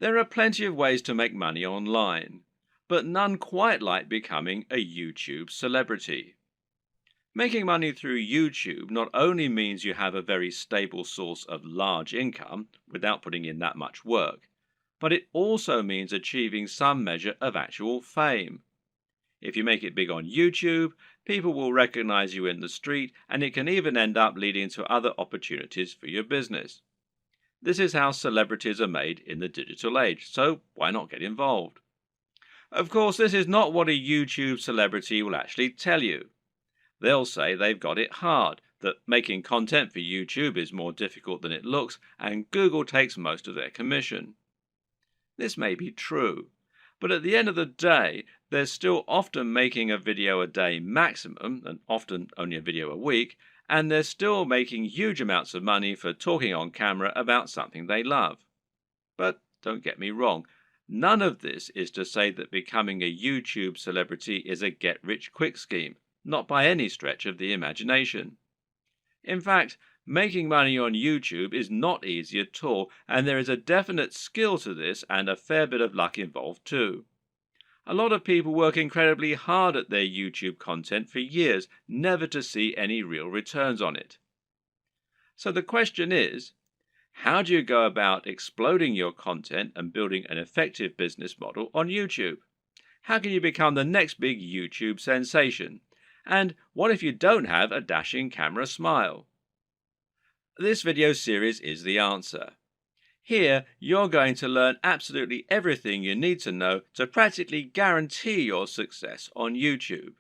There are plenty of ways to make money online, but none quite like becoming a YouTube celebrity. Making money through YouTube not only means you have a very stable source of large income without putting in that much work, but it also means achieving some measure of actual fame. If you make it big on YouTube, people will recognize you in the street, and it can even end up leading to other opportunities for your business. This is how celebrities are made in the digital age, so why not get involved? Of course, this is not what a YouTube celebrity will actually tell you. They'll say they've got it hard, that making content for YouTube is more difficult than it looks, and Google takes most of their commission. This may be true, but at the end of the day, they're still often making a video a day maximum, and often only a video a week, and they're still making huge amounts of money for talking on camera about something they love. But don't get me wrong, none of this is to say that becoming a YouTube celebrity is a get-rich-quick scheme, not by any stretch of the imagination. In fact, making money on YouTube is not easy at all, and there is a definite skill to this and a fair bit of luck involved too. A lot of people work incredibly hard at their YouTube content for years, never to see any real returns on it. So the question is, how do you go about exploding your content and building an effective business model on YouTube? How can you become the next big YouTube sensation? And what if you don't have a dashing camera smile? This video series is the answer. Here, you're going to learn absolutely everything you need to know to practically guarantee your success on YouTube.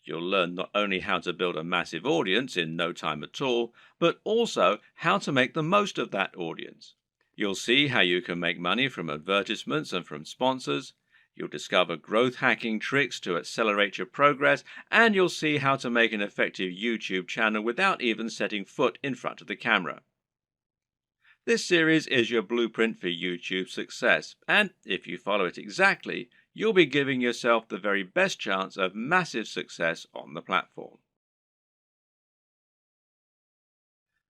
You'll learn not only how to build a massive audience in no time at all, but also how to make the most of that audience. You'll see how you can make money from advertisements and from sponsors. You'll discover growth hacking tricks to accelerate your progress, and you'll see how to make an effective YouTube channel without even setting foot in front of the camera. This series is your blueprint for YouTube success, and if you follow it exactly, you'll be giving yourself the very best chance of massive success on the platform.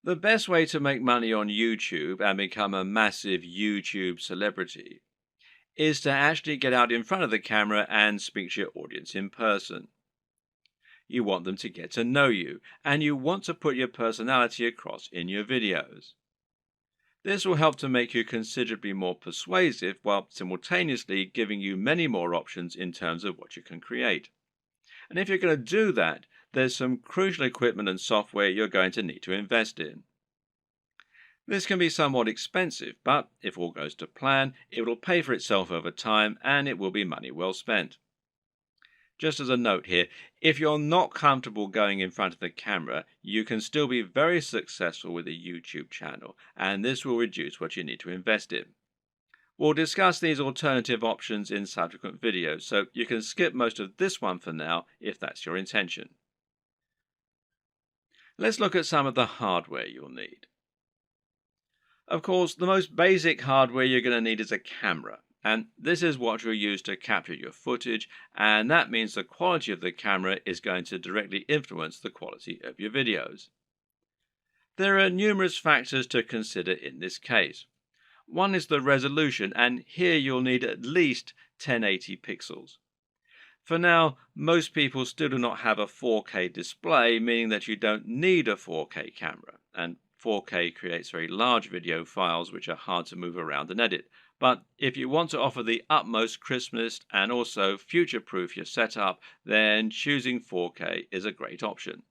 The best way to make money on YouTube and become a massive YouTube celebrity is to actually get out in front of the camera and speak to your audience in person. You want them to get to know you, and you want to put your personality across in your videos. This will help to make you considerably more persuasive while simultaneously giving you many more options in terms of what you can create. And if you're going to do that, there's some crucial equipment and software you're going to need to invest in. This can be somewhat expensive, but if all goes to plan, it will pay for itself over time and it will be money well spent. Just as a note here, if you're not comfortable going in front of the camera, you can still be very successful with a YouTube channel, and this will reduce what you need to invest in. We'll discuss these alternative options in subsequent videos, so you can skip most of this one for now if that's your intention. Let's look at some of the hardware you'll need. Of course, the most basic hardware you're going to need is a camera. And this is what you'll use to capture your footage, and that means the quality of the camera is going to directly influence the quality of your videos. There are numerous factors to consider in this case. One is the resolution, and here you'll need at least 1080 pixels. For now, most people still do not have a 4K display, meaning that you don't need a 4K camera, and 4K creates very large video files which are hard to move around and edit. But if you want to offer the utmost crispness and also future-proof your setup, then choosing 4K is a great option.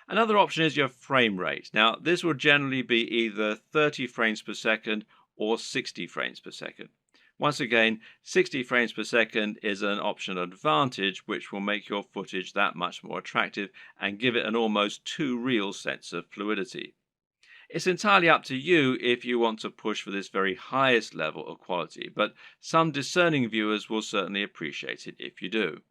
Another option is your frame rate. Now, this will generally be either 30 frames per second or 60 frames per second. Once again, 60 frames per second is an optional advantage which will make your footage that much more attractive and give it an almost too real sense of fluidity. It's entirely up to you if you want to push for this very highest level of quality, but some discerning viewers will certainly appreciate it if you do.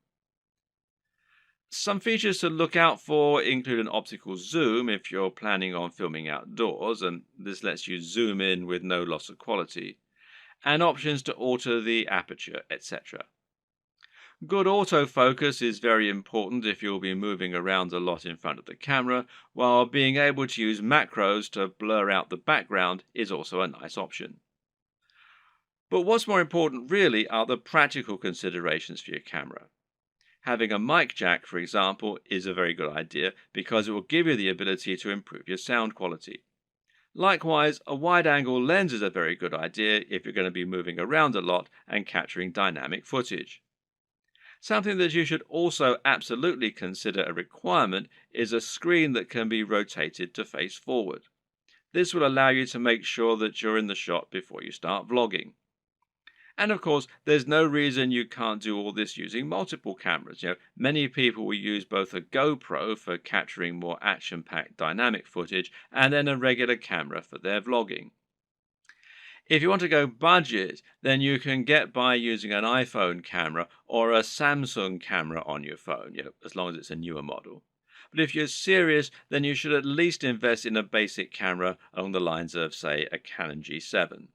Some features to look out for include an optical zoom if you're planning on filming outdoors, and this lets you zoom in with no loss of quality, and options to alter the aperture, etc. Good autofocus is very important if you'll be moving around a lot in front of the camera, while being able to use macros to blur out the background is also a nice option. But what's more important really are the practical considerations for your camera. Having a mic jack, for example, is a very good idea because it will give you the ability to improve your sound quality. Likewise, a wide-angle lens is a very good idea if you're going to be moving around a lot and capturing dynamic footage. Something that you should also absolutely consider a requirement is a screen that can be rotated to face forward. This will allow you to make sure that you're in the shot before you start vlogging. And of course, there's no reason you can't do all this using multiple cameras. Many people will use both a GoPro for capturing more action-packed dynamic footage and then a regular camera for their vlogging. If you want to go budget, then you can get by using an iPhone camera or a Samsung camera on your phone, as long as it's a newer model. But if you're serious, then you should at least invest in a basic camera along the lines of, say, a Canon G7.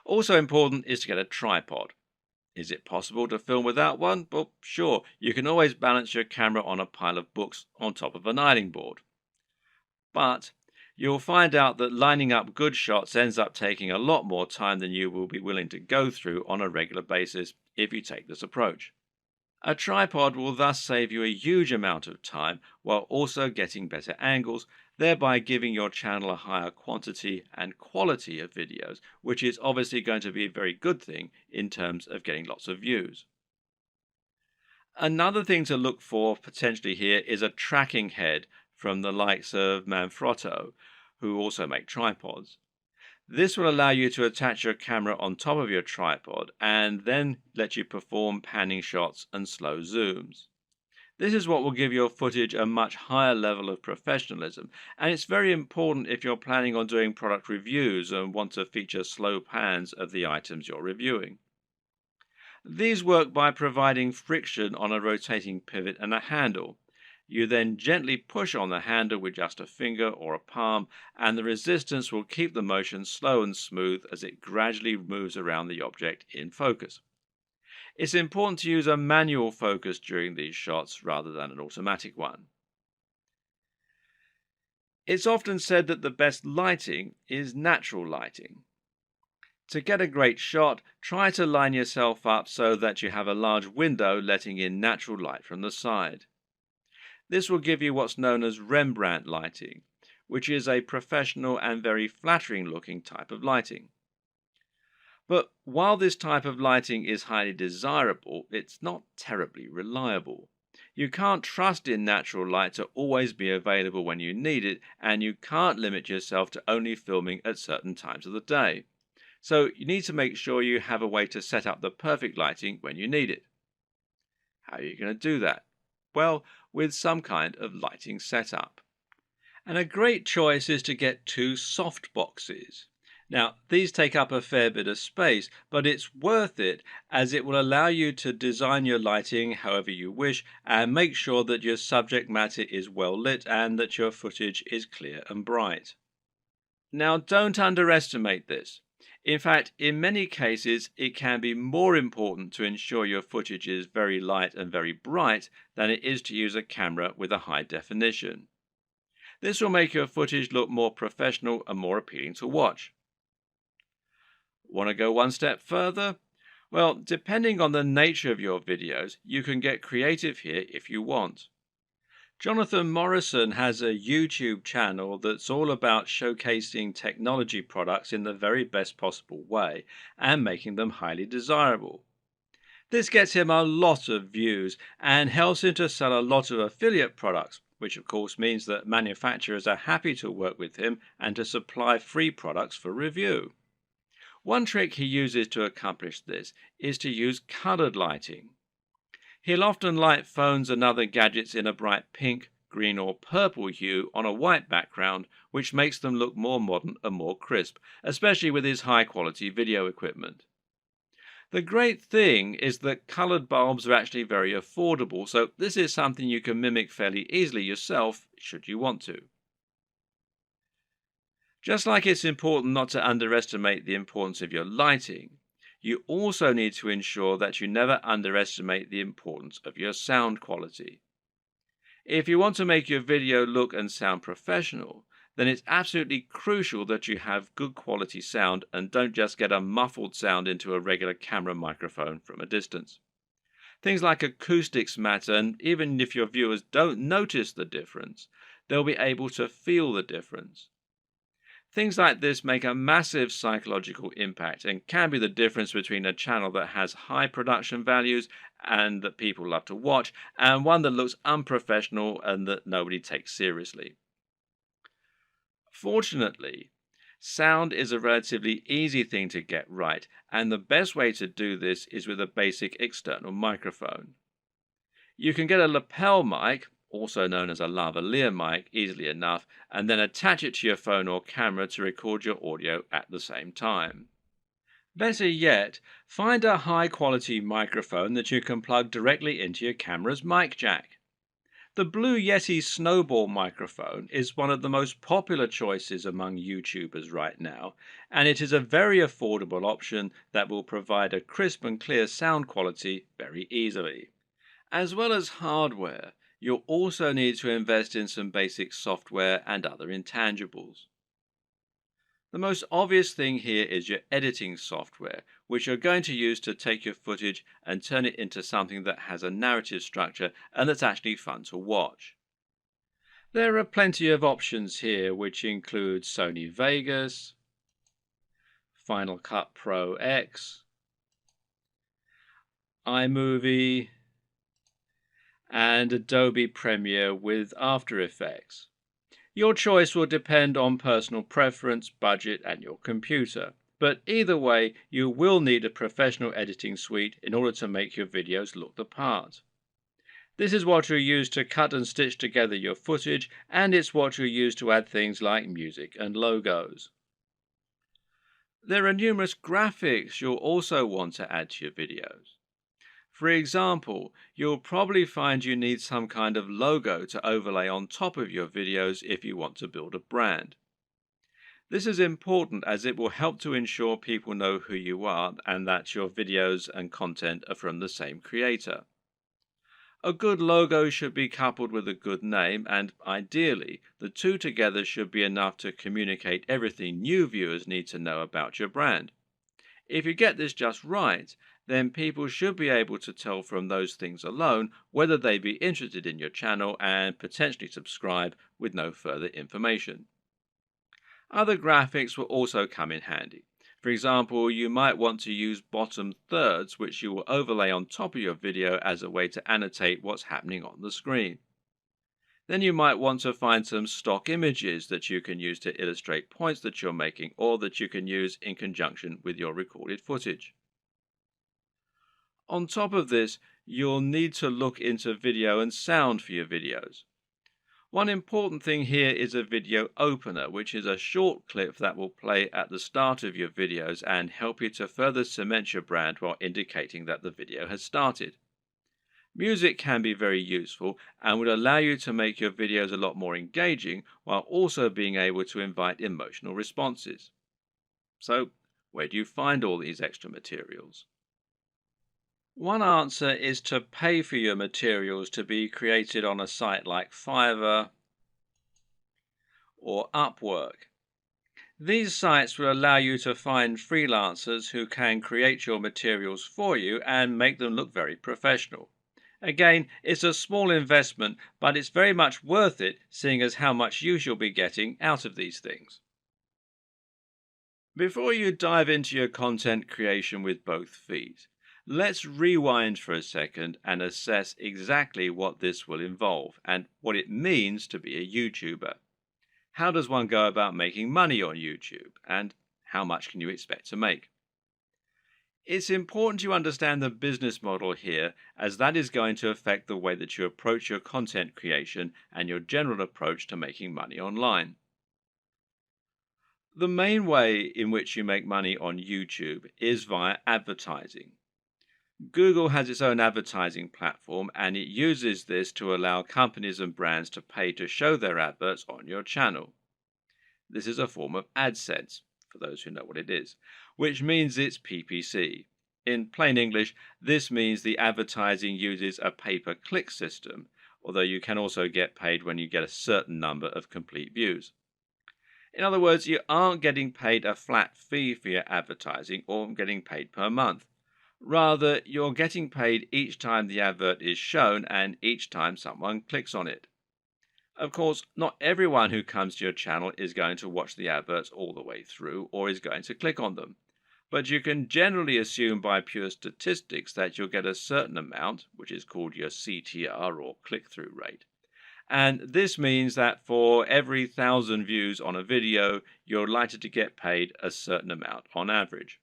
Also important is to get a tripod. Is it possible to film without one? Well, sure, you can always balance your camera on a pile of books on top of an ironing board. But you'll find out that lining up good shots ends up taking a lot more time than you will be willing to go through on a regular basis if you take this approach. A tripod will thus save you a huge amount of time while also getting better angles, thereby giving your channel a higher quantity and quality of videos, which is obviously going to be a very good thing in terms of getting lots of views. Another thing to look for potentially here is a tracking head from the likes of Manfrotto, who also make tripods. This will allow you to attach your camera on top of your tripod and then let you perform panning shots and slow zooms. This is what will give your footage a much higher level of professionalism, and it's very important if you're planning on doing product reviews and want to feature slow pans of the items you're reviewing. These work by providing friction on a rotating pivot and a handle. You then gently push on the handle with just a finger or a palm, and the resistance will keep the motion slow and smooth as it gradually moves around the object in focus. It's important to use a manual focus during these shots rather than an automatic one. It's often said that the best lighting is natural lighting. To get a great shot, try to line yourself up so that you have a large window letting in natural light from the side. This will give you what's known as Rembrandt lighting, which is a professional and very flattering looking type of lighting. But while this type of lighting is highly desirable, it's not terribly reliable. You can't trust in natural light to always be available when you need it, and you can't limit yourself to only filming at certain times of the day. So you need to make sure you have a way to set up the perfect lighting when you need it. How are you going to do that? Well, with some kind of lighting setup. And a great choice is to get two soft boxes. Now, these take up a fair bit of space, but it's worth it as it will allow you to design your lighting however you wish and make sure that your subject matter is well lit and that your footage is clear and bright. Now, don't underestimate this. In fact, in many cases, it can be more important to ensure your footage is very light and very bright than it is to use a camera with a high definition. This will make your footage look more professional and more appealing to watch. Want to go one step further? Well, depending on the nature of your videos, you can get creative here if you want. Jonathan Morrison has a YouTube channel that's all about showcasing technology products in the very best possible way and making them highly desirable. This gets him a lot of views and helps him to sell a lot of affiliate products, which of course means that manufacturers are happy to work with him and to supply free products for review. One trick he uses to accomplish this is to use colored lighting. He'll often light phones and other gadgets in a bright pink, green or purple hue on a white background, which makes them look more modern and more crisp, especially with his high-quality video equipment. The great thing is that colored bulbs are actually very affordable, so this is something you can mimic fairly easily yourself, should you want to. Just like it's important not to underestimate the importance of your lighting, you also need to ensure that you never underestimate the importance of your sound quality. If you want to make your video look and sound professional, then it's absolutely crucial that you have good quality sound and don't just get a muffled sound into a regular camera microphone from a distance. Things like acoustics matter, and even if your viewers don't notice the difference, they'll be able to feel the difference. Things like this make a massive psychological impact and can be the difference between a channel that has high production values and that people love to watch, and one that looks unprofessional and that nobody takes seriously. Fortunately, sound is a relatively easy thing to get right, and the best way to do this is with a basic external microphone. You can get a lapel mic, also known as a lavalier mic, easily enough, and then attach it to your phone or camera to record your audio at the same time. Better yet, find a high quality microphone that you can plug directly into your camera's mic jack. The Blue Yeti Snowball microphone is one of the most popular choices among YouTubers right now, and it is a very affordable option that will provide a crisp and clear sound quality very easily. As well as hardware, you'll also need to invest in some basic software and other intangibles. The most obvious thing here is your editing software, which you're going to use to take your footage and turn it into something that has a narrative structure and that's actually fun to watch. There are plenty of options here, which include Sony Vegas, Final Cut Pro X, iMovie, and Adobe Premiere with After Effects. Your choice will depend on personal preference, budget, and your computer. But either way, you will need a professional editing suite in order to make your videos look the part. This is what you'll use to cut and stitch together your footage, and it's what you'll use to add things like music and logos. There are numerous graphics you'll also want to add to your videos. For example, you'll probably find you need some kind of logo to overlay on top of your videos if you want to build a brand. This is important as it will help to ensure people know who you are and that your videos and content are from the same creator. A good logo should be coupled with a good name, and ideally, the two together should be enough to communicate everything new viewers need to know about your brand. If you get this just right, then people should be able to tell from those things alone whether they'd be interested in your channel and potentially subscribe with no further information. Other graphics will also come in handy. For example, you might want to use bottom thirds, which you will overlay on top of your video as a way to annotate what's happening on the screen. Then you might want to find some stock images that you can use to illustrate points that you're making or that you can use in conjunction with your recorded footage. On top of this, you'll need to look into video and sound for your videos. One important thing here is a video opener, which is a short clip that will play at the start of your videos and help you to further cement your brand while indicating that the video has started. Music can be very useful and would allow you to make your videos a lot more engaging while also being able to invite emotional responses. So, where do you find all these extra materials? One answer is to pay for your materials to be created on a site like Fiverr or Upwork. These sites will allow you to find freelancers who can create your materials for you and make them look very professional. Again, it's a small investment, but it's very much worth it, seeing as how much use you'll be getting out of these things. Before you dive into your content creation with both feet, let's rewind for a second and assess exactly what this will involve and what it means to be a YouTuber. How does one go about making money on YouTube, and how much can you expect to make? It's important you understand the business model here, as that is going to affect the way that you approach your content creation and your general approach to making money online. The main way in which you make money on YouTube is via advertising. Google has its own advertising platform, and it uses this to allow companies and brands to pay to show their adverts on your channel. This is a form of AdSense, for those who know what it is, which means it's PPC. In plain English, this means the advertising uses a pay-per-click system, although you can also get paid when you get a certain number of complete views. In other words, you aren't getting paid a flat fee for your advertising or getting paid per month. Rather, you're getting paid each time the advert is shown and each time someone clicks on it. Of course, not everyone who comes to your channel is going to watch the adverts all the way through or is going to click on them. But you can generally assume by pure statistics that you'll get a certain amount, which is called your CTR or click-through rate. And this means that for every 1,000 views on a video, you're likely to get paid a certain amount on average.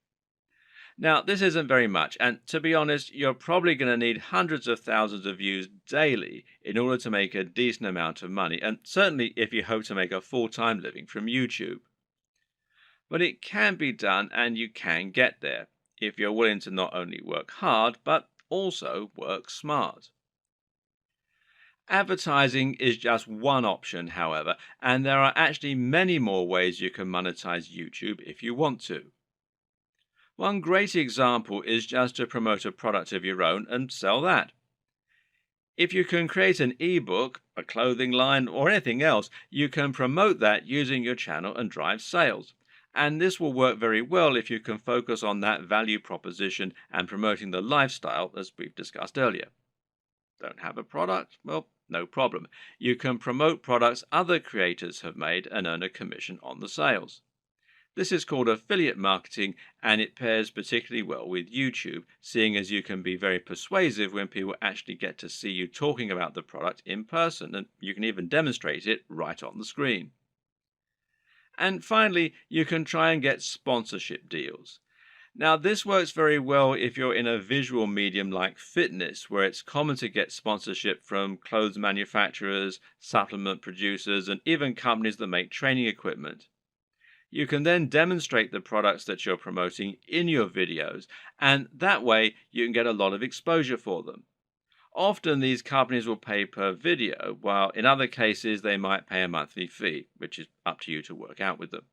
Now, this isn't very much, and to be honest, you're probably going to need hundreds of thousands of views daily in order to make a decent amount of money, and certainly if you hope to make a full-time living from YouTube. But it can be done, and you can get there if you're willing to not only work hard, but also work smart. Advertising is just one option, however, and there are actually many more ways you can monetize YouTube if you want to. One great example is just to promote a product of your own and sell that. If you can create an ebook, a clothing line, or anything else, you can promote that using your channel and drive sales. And this will work very well if you can focus on that value proposition and promoting the lifestyle as we've discussed earlier. Don't have a product? Well, no problem. You can promote products other creators have made and earn a commission on the sales. This is called affiliate marketing, and it pairs particularly well with YouTube, seeing as you can be very persuasive when people actually get to see you talking about the product in person, and you can even demonstrate it right on the screen. And finally, you can try and get sponsorship deals. Now, this works very well if you're in a visual medium like fitness, where it's common to get sponsorship from clothes manufacturers, supplement producers, and even companies that make training equipment. You can then demonstrate the products that you're promoting in your videos, and that way you can get a lot of exposure for them. Often these companies will pay per video, while in other cases they might pay a monthly fee, which is up to you to work out with them.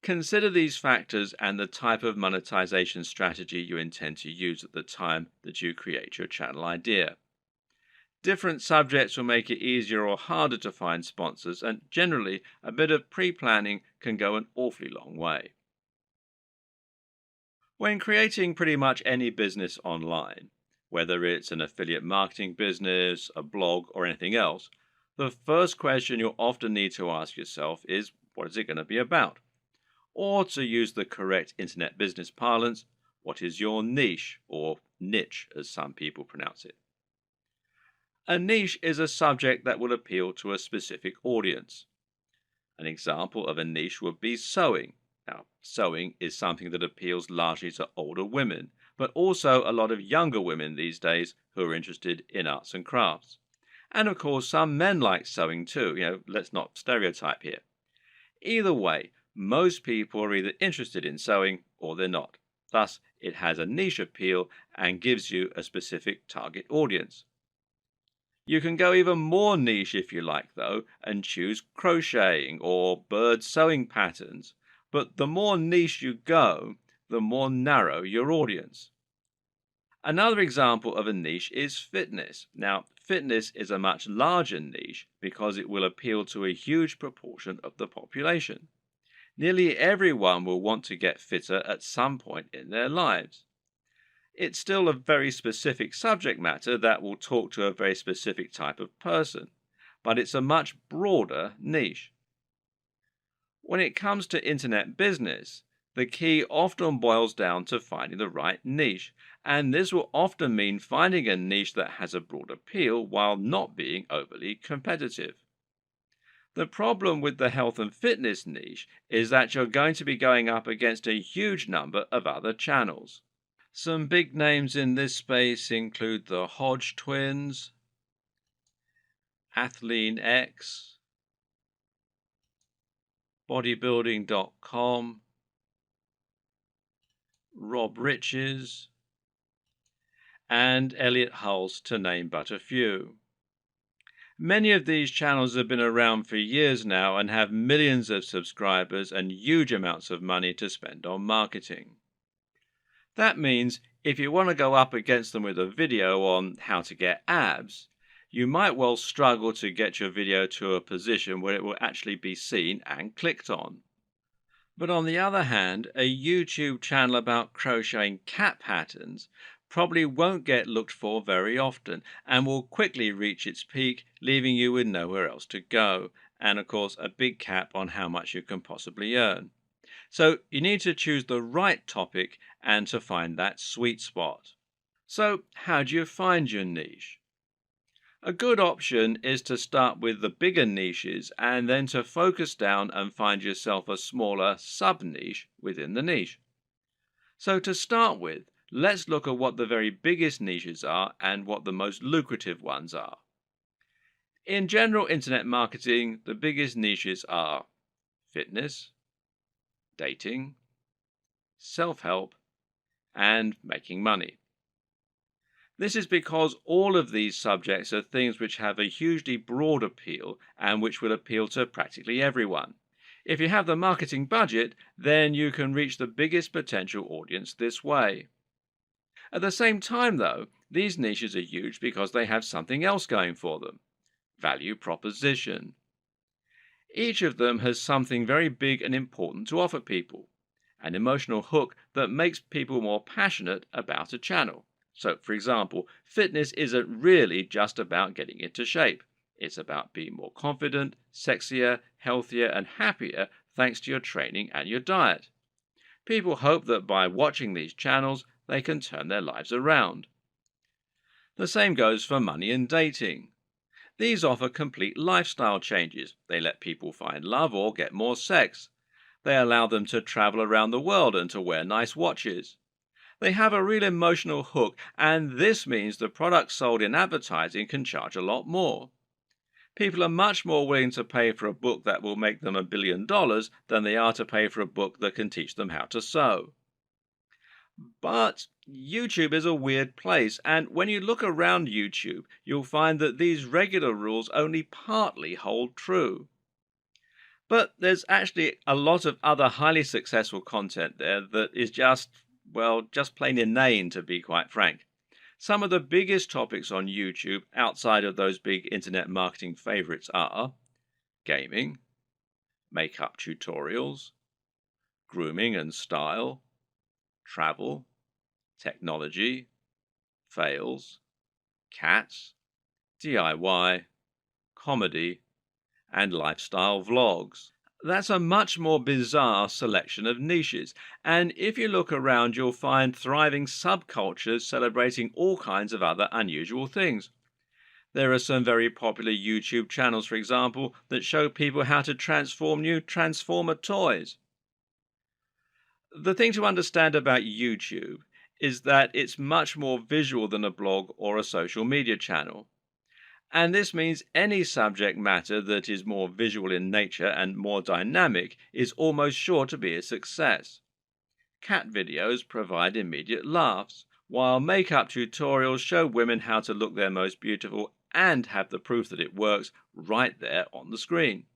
Consider these factors and the type of monetization strategy you intend to use at the time that you create your channel idea. Different subjects will make it easier or harder to find sponsors, and generally, a bit of pre-planning can go an awfully long way. When creating pretty much any business online, whether it's an affiliate marketing business, a blog, or anything else, the first question you'll often need to ask yourself is, what is it going to be about? Or to use the correct internet business parlance, what is your niche, or niche as some people pronounce it? A niche is a subject that will appeal to a specific audience. An example of a niche would be sewing. Now, sewing is something that appeals largely to older women, but also a lot of younger women these days who are interested in arts and crafts. And of course, some men like sewing too. Let's not stereotype here. Either way, most people are either interested in sewing or they're not. Thus, it has a niche appeal and gives you a specific target audience. You can go even more niche if you like, though, and choose crocheting or bird sewing patterns. But the more niche you go, the more narrow your audience. Another example of a niche is fitness. Now, fitness is a much larger niche because it will appeal to a huge proportion of the population. Nearly everyone will want to get fitter at some point in their lives. It's still a very specific subject matter that will talk to a very specific type of person, but it's a much broader niche. When it comes to internet business, the key often boils down to finding the right niche, and this will often mean finding a niche that has a broad appeal while not being overly competitive. The problem with the health and fitness niche is that you're going to be going up against a huge number of other channels. Some big names in this space include the Hodge twins, Athlean X, bodybuilding.com, Rob Riches, and Elliot Hulse, to name but a few. Many of these channels have been around for years now and have millions of subscribers and huge amounts of money to spend on marketing. That means if you want to go up against them with a video on how to get abs, you might well struggle to get your video to a position where it will actually be seen and clicked on. But on the other hand, a YouTube channel about crocheting cat patterns probably won't get looked for very often and will quickly reach its peak, leaving you with nowhere else to go, and of course, a big cap on how much you can possibly earn. So you need to choose the right topic and to find that sweet spot. So, how do you find your niche? A good option is to start with the bigger niches and then to focus down and find yourself a smaller sub niche within the niche. So, to start with, let's look at what the very biggest niches are and what the most lucrative ones are. In general internet marketing, the biggest niches are fitness, dating, self help, and making money. This is because all of these subjects are things which have a hugely broad appeal and which will appeal to practically everyone. If you have the marketing budget, then you can reach the biggest potential audience this way. At the same time, though, these niches are huge because they have something else going for them: value proposition. Each of them has something very big and important to offer people, an emotional hook that makes people more passionate about a channel. So, for example, fitness isn't really just about getting into shape. It's about being more confident, sexier, healthier, and happier thanks to your training and your diet. People hope that by watching these channels, they can turn their lives around. The same goes for money and dating. These offer complete lifestyle changes. They let people find love or get more sex. They allow them to travel around the world and to wear nice watches. They have a real emotional hook, and this means the products sold in advertising can charge a lot more. People are much more willing to pay for a book that will make them $1 billion than they are to pay for a book that can teach them how to sew. But YouTube is a weird place, and when you look around YouTube, you'll find that these regular rules only partly hold true. But there's actually a lot of other highly successful content there that is just plain inane, to be quite frank. Some of the biggest topics on YouTube outside of those big internet marketing favorites are gaming, makeup tutorials, grooming and style, travel, technology, fails, cats, DIY, comedy, and lifestyle vlogs. That's a much more bizarre selection of niches, and if you look around, you'll find thriving subcultures celebrating all kinds of other unusual things. There are some very popular YouTube channels, for example, that show people how to transform new Transformer toys. The thing to understand about YouTube is that it's much more visual than a blog or a social media channel. And this means any subject matter that is more visual in nature and more dynamic is almost sure to be a success. Cat videos provide immediate laughs, while makeup tutorials show women how to look their most beautiful and have the proof that it works right there on the screen.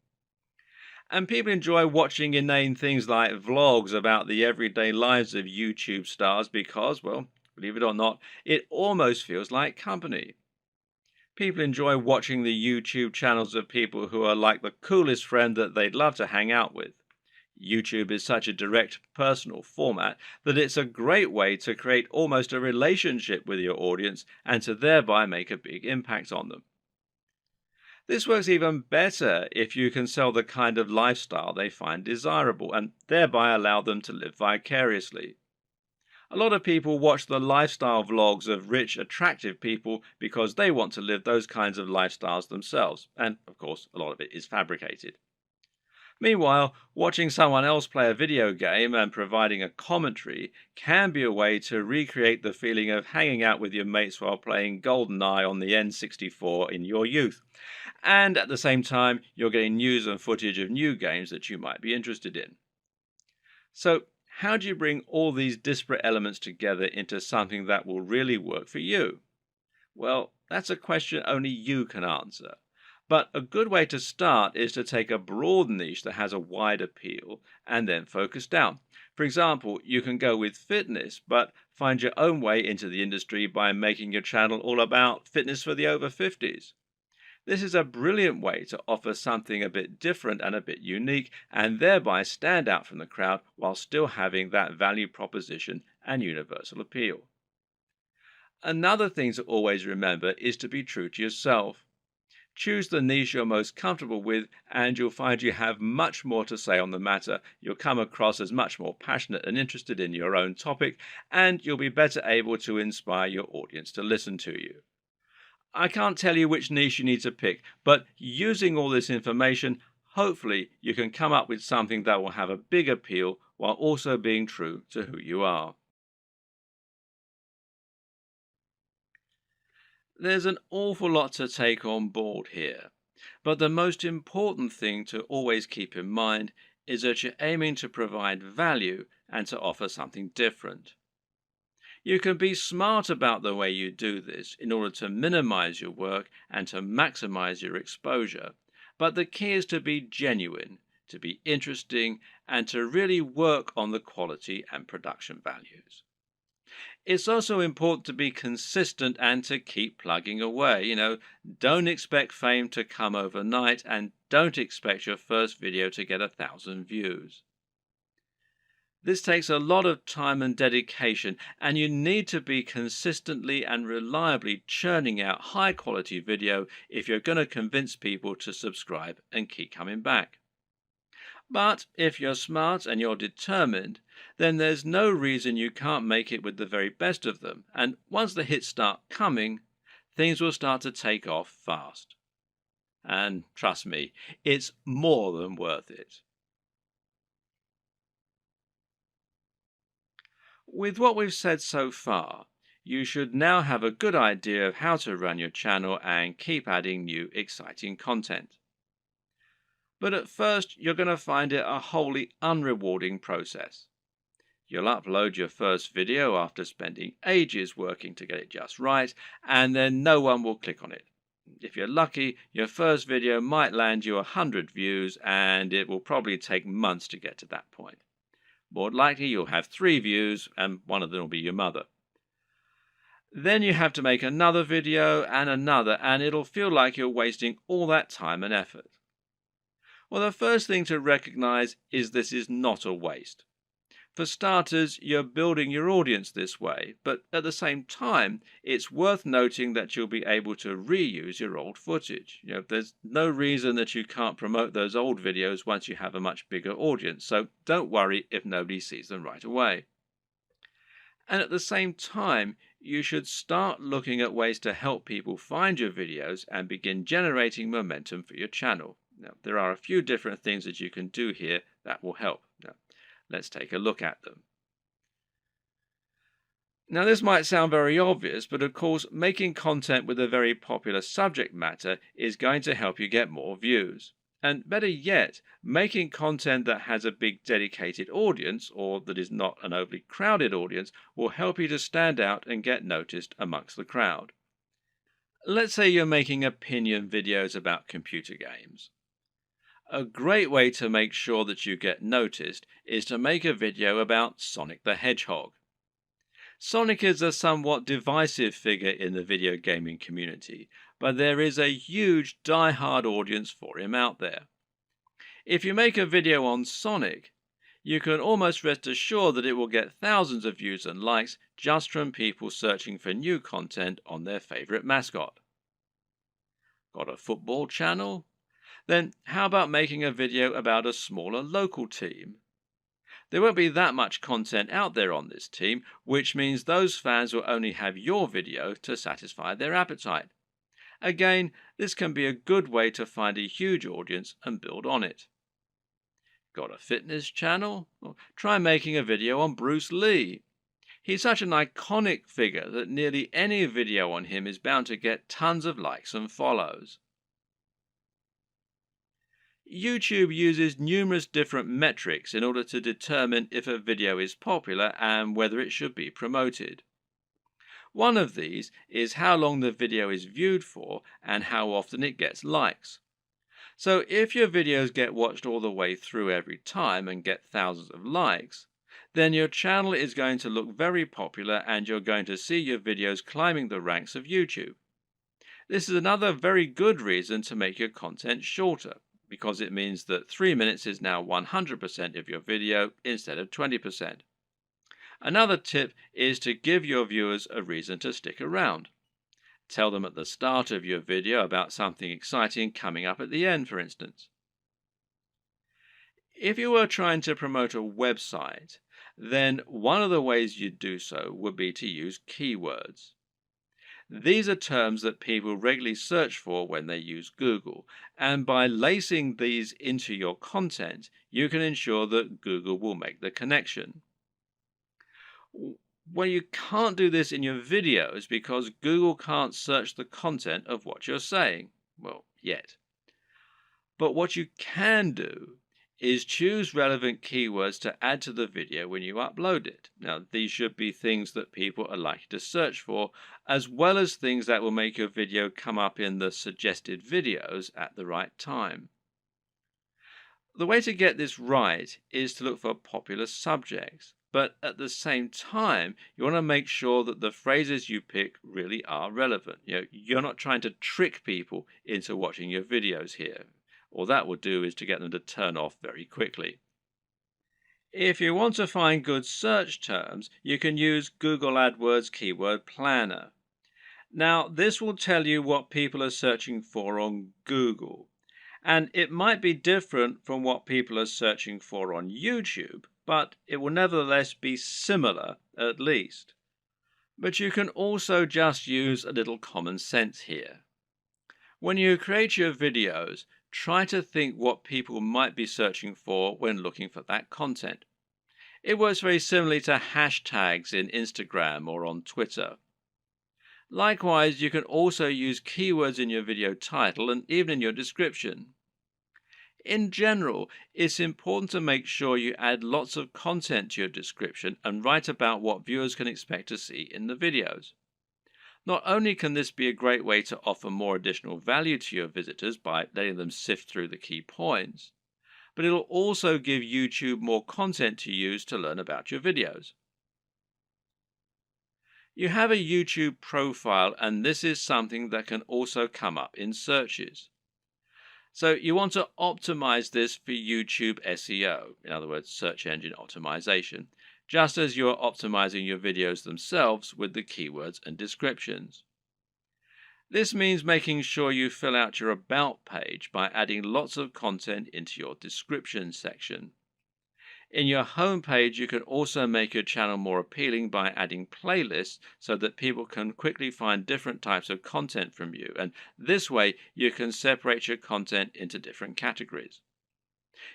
And people enjoy watching inane things like vlogs about the everyday lives of YouTube stars because, well, believe it or not, it almost feels like company. People enjoy watching the YouTube channels of people who are like the coolest friend that they'd love to hang out with. YouTube is such a direct, personal format that it's a great way to create almost a relationship with your audience and to thereby make a big impact on them. This works even better if you can sell the kind of lifestyle they find desirable and thereby allow them to live vicariously. A lot of people watch the lifestyle vlogs of rich, attractive people because they want to live those kinds of lifestyles themselves, and of course, a lot of it is fabricated. Meanwhile, watching someone else play a video game and providing a commentary can be a way to recreate the feeling of hanging out with your mates while playing GoldenEye on the N64 in your youth. And at the same time, you're getting news and footage of new games that you might be interested in. So, how do you bring all these disparate elements together into something that will really work for you? Well, that's a question only you can answer. But a good way to start is to take a broad niche that has a wide appeal and then focus down. For example, you can go with fitness, but find your own way into the industry by making your channel all about fitness for the over 50s. This is a brilliant way to offer something a bit different and a bit unique, and thereby stand out from the crowd while still having that value proposition and universal appeal. Another thing to always remember is to be true to yourself. Choose the niche you're most comfortable with, and you'll find you have much more to say on the matter. You'll come across as much more passionate and interested in your own topic, and you'll be better able to inspire your audience to listen to you. I can't tell you which niche you need to pick, but using all this information, hopefully you can come up with something that will have a big appeal while also being true to who you are. There's an awful lot to take on board here, but the most important thing to always keep in mind is that you're aiming to provide value and to offer something different. You can be smart about the way you do this in order to minimize your work and to maximize your exposure, but the key is to be genuine, to be interesting, and to really work on the quality and production values. It's also important to be consistent and to keep plugging away. Don't expect fame to come overnight, and don't expect your first video to get 1,000 views. This takes a lot of time and dedication, and you need to be consistently and reliably churning out high quality video if you're going to convince people to subscribe and keep coming back. But if you're smart and you're determined, then there's no reason you can't make it with the very best of them. And once the hits start coming, things will start to take off fast. And trust me, it's more than worth it. With what we've said so far, you should now have a good idea of how to run your channel and keep adding new exciting content. But at first, you're going to find it a wholly unrewarding process. You'll upload your first video after spending ages working to get it just right, and then no one will click on it. If you're lucky, your first video might land you 100 views, and it will probably take months to get to that point. More likely, you'll have 3 views, and one of them will be your mother. Then you have to make another video and another, and it'll feel like you're wasting all that time and effort. Well, the first thing to recognize is this is not a waste. For starters, you're building your audience this way, but at the same time, it's worth noting that you'll be able to reuse your old footage. There's no reason that you can't promote those old videos once you have a much bigger audience, so don't worry if nobody sees them right away. And at the same time, you should start looking at ways to help people find your videos and begin generating momentum for your channel. Now, there are a few different things that you can do here that will help. Now, let's take a look at them. Now, this might sound very obvious, but of course, making content with a very popular subject matter is going to help you get more views. And better yet, making content that has a big dedicated audience, or that is not an overly crowded audience, will help you to stand out and get noticed amongst the crowd. Let's say you're making opinion videos about computer games. A great way to make sure that you get noticed is to make a video about Sonic the Hedgehog. Sonic is a somewhat divisive figure in the video gaming community, but there is a huge die-hard audience for him out there. If you make a video on Sonic, you can almost rest assured that it will get thousands of views and likes just from people searching for new content on their favorite mascot. Got a football channel? Then how about making a video about a smaller local team? There won't be that much content out there on this team, which means those fans will only have your video to satisfy their appetite. Again, this can be a good way to find a huge audience and build on it. Got a fitness channel? Well, try making a video on Bruce Lee. He's such an iconic figure that nearly any video on him is bound to get tons of likes and follows. YouTube uses numerous different metrics in order to determine if a video is popular and whether it should be promoted. One of these is how long the video is viewed for and how often it gets likes. So if your videos get watched all the way through every time and get thousands of likes, then your channel is going to look very popular and you're going to see your videos climbing the ranks of YouTube. This is another very good reason to make your content shorter, because it means that 3 minutes is now 100% of your video instead of 20%. Another tip is to give your viewers a reason to stick around. Tell them at the start of your video about something exciting coming up at the end, for instance. If you were trying to promote a website, then one of the ways you'd do so would be to use keywords. These are terms that people regularly search for when they use Google, and by lacing these into your content, you can ensure that Google will make the connection. Well, you can't do this in your videos because Google can't search the content of what you're saying. Well, yet. But what you can do is choose relevant keywords to add to the video when you upload it. Now, these should be things that people are likely to search for, as well as things that will make your video come up in the suggested videos at the right time. The way to get this right is to look for popular subjects, but at the same time, you want to make sure that the phrases you pick really are relevant. You're not trying to trick people into watching your videos here. All that will do is to get them to turn off very quickly. If you want to find good search terms, you can use Google AdWords Keyword Planner. Now, this will tell you what people are searching for on Google, and it might be different from what people are searching for on YouTube, but it will nevertheless be similar at least. But you can also just use a little common sense here. When you create your videos, try to think what people might be searching for when looking for that content. It works very similarly to hashtags in Instagram or on Twitter. Likewise, you can also use keywords in your video title and even in your description. In general, it's important to make sure you add lots of content to your description and write about what viewers can expect to see in the videos. Not only can this be a great way to offer more additional value to your visitors by letting them sift through the key points, but it'll also give YouTube more content to use to learn about your videos. You have a YouTube profile, and this is something that can also come up in searches. So you want to optimize this for YouTube SEO, in other words, search engine optimization, just as you're optimizing your videos themselves with the keywords and descriptions. This means making sure you fill out your About page by adding lots of content into your description section. In your home page, you can also make your channel more appealing by adding playlists so that people can quickly find different types of content from you, and this way you can separate your content into different categories.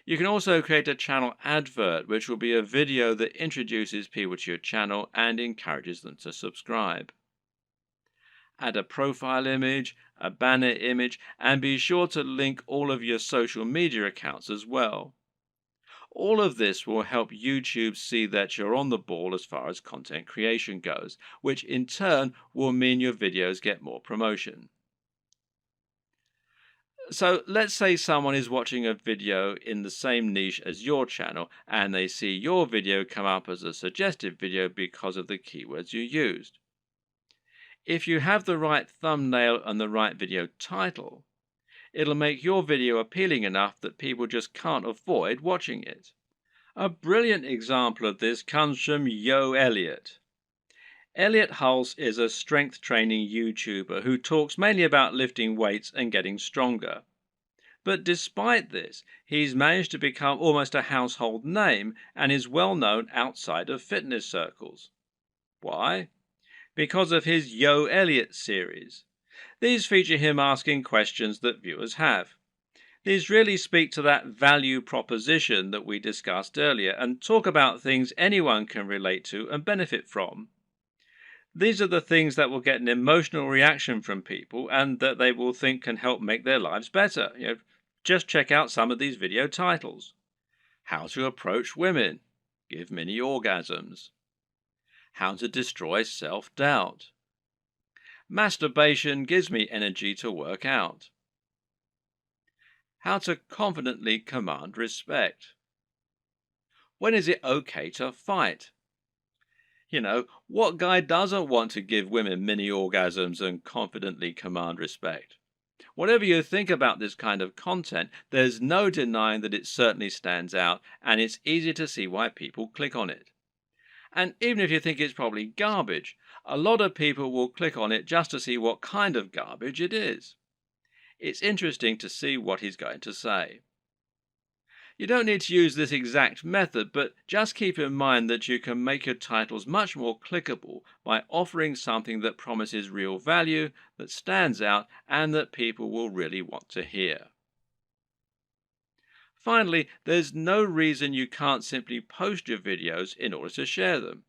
You can also create a channel advert, which will be a video that introduces people to your channel and encourages them to subscribe. Add a profile image, a banner image, and be sure to link all of your social media accounts as well. All of this will help YouTube see that you're on the ball as far as content creation goes, which in turn will mean your videos get more promotion. So let's say someone is watching a video in the same niche as your channel and they see your video come up as a suggested video because of the keywords you used. If you have the right thumbnail and the right video title, it'll make your video appealing enough that people just can't avoid watching it. A brilliant example of this comes from Yo Elliott. Elliott Hulse is a strength training YouTuber who talks mainly about lifting weights and getting stronger. But despite this, he's managed to become almost a household name and is well known outside of fitness circles. Why? Because of his Yo Elliott series. These feature him asking questions that viewers have. These really speak to that value proposition that we discussed earlier and talk about things anyone can relate to and benefit from. These are the things that will get an emotional reaction from people and that they will think can help make their lives better. Just check out some of these video titles. How to approach women. Give mini orgasms. How to destroy self-doubt. Masturbation gives me energy to work out. How to confidently command respect. When is it okay to fight? What guy doesn't want to give women mini orgasms and confidently command respect? Whatever you think about this kind of content, there's no denying that it certainly stands out, and it's easy to see why people click on it. And even if you think it's probably garbage, a lot of people will click on it just to see what kind of garbage it is. It's interesting to see what he's going to say. You don't need to use this exact method, but just keep in mind that you can make your titles much more clickable by offering something that promises real value, that stands out, and that people will really want to hear. Finally, there's no reason you can't simply post your videos in order to share them.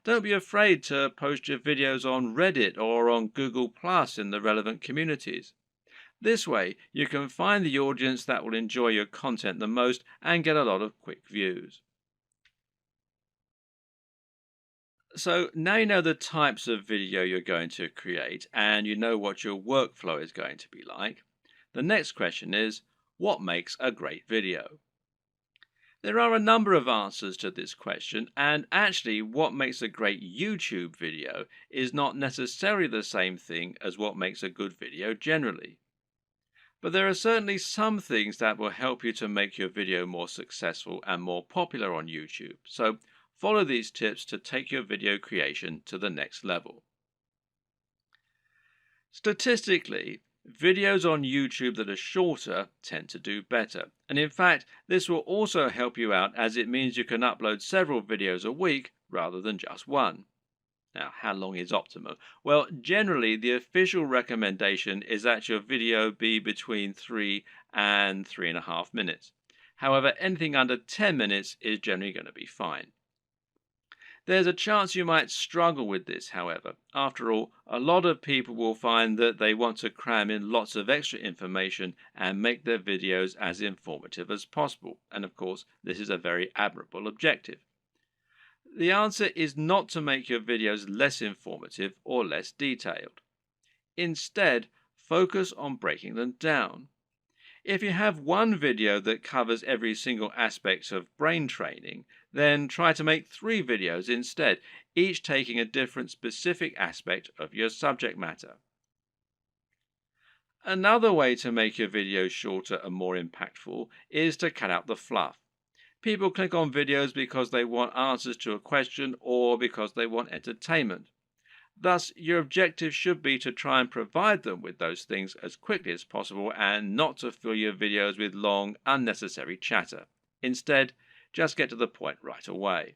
Don't be afraid to post your videos on Reddit or on Google Plus in the relevant communities. This way, you can find the audience that will enjoy your content the most and get a lot of quick views. So now you know the types of video you're going to create and you know what your workflow is going to be like. The next question is, what makes a great video? There are a number of answers to this question, and actually what makes a great YouTube video is not necessarily the same thing as what makes a good video generally. But there are certainly some things that will help you to make your video more successful and more popular on YouTube. So follow these tips to take your video creation to the next level. Statistically, videos on YouTube that are shorter tend to do better. And in fact, this will also help you out as it means you can upload several videos a week rather than just one. Now, how long is optimal? Well, generally, the official recommendation is that your video be between 3 and 3.5 minutes. However, anything under 10 minutes is generally going to be fine. There's a chance you might struggle with this, however. After all, a lot of people will find that they want to cram in lots of extra information and make their videos as informative as possible. And of course, this is a very admirable objective. The answer is not to make your videos less informative or less detailed. Instead, focus on breaking them down. If you have one video that covers every single aspect of brain training, then try to make 3 videos instead, each taking a different specific aspect of your subject matter. Another way to make your videos shorter and more impactful is to cut out the fluff. People click on videos because they want answers to a question or because they want entertainment. Thus, your objective should be to try and provide them with those things as quickly as possible and not to fill your videos with long, unnecessary chatter. Instead, just get to the point right away.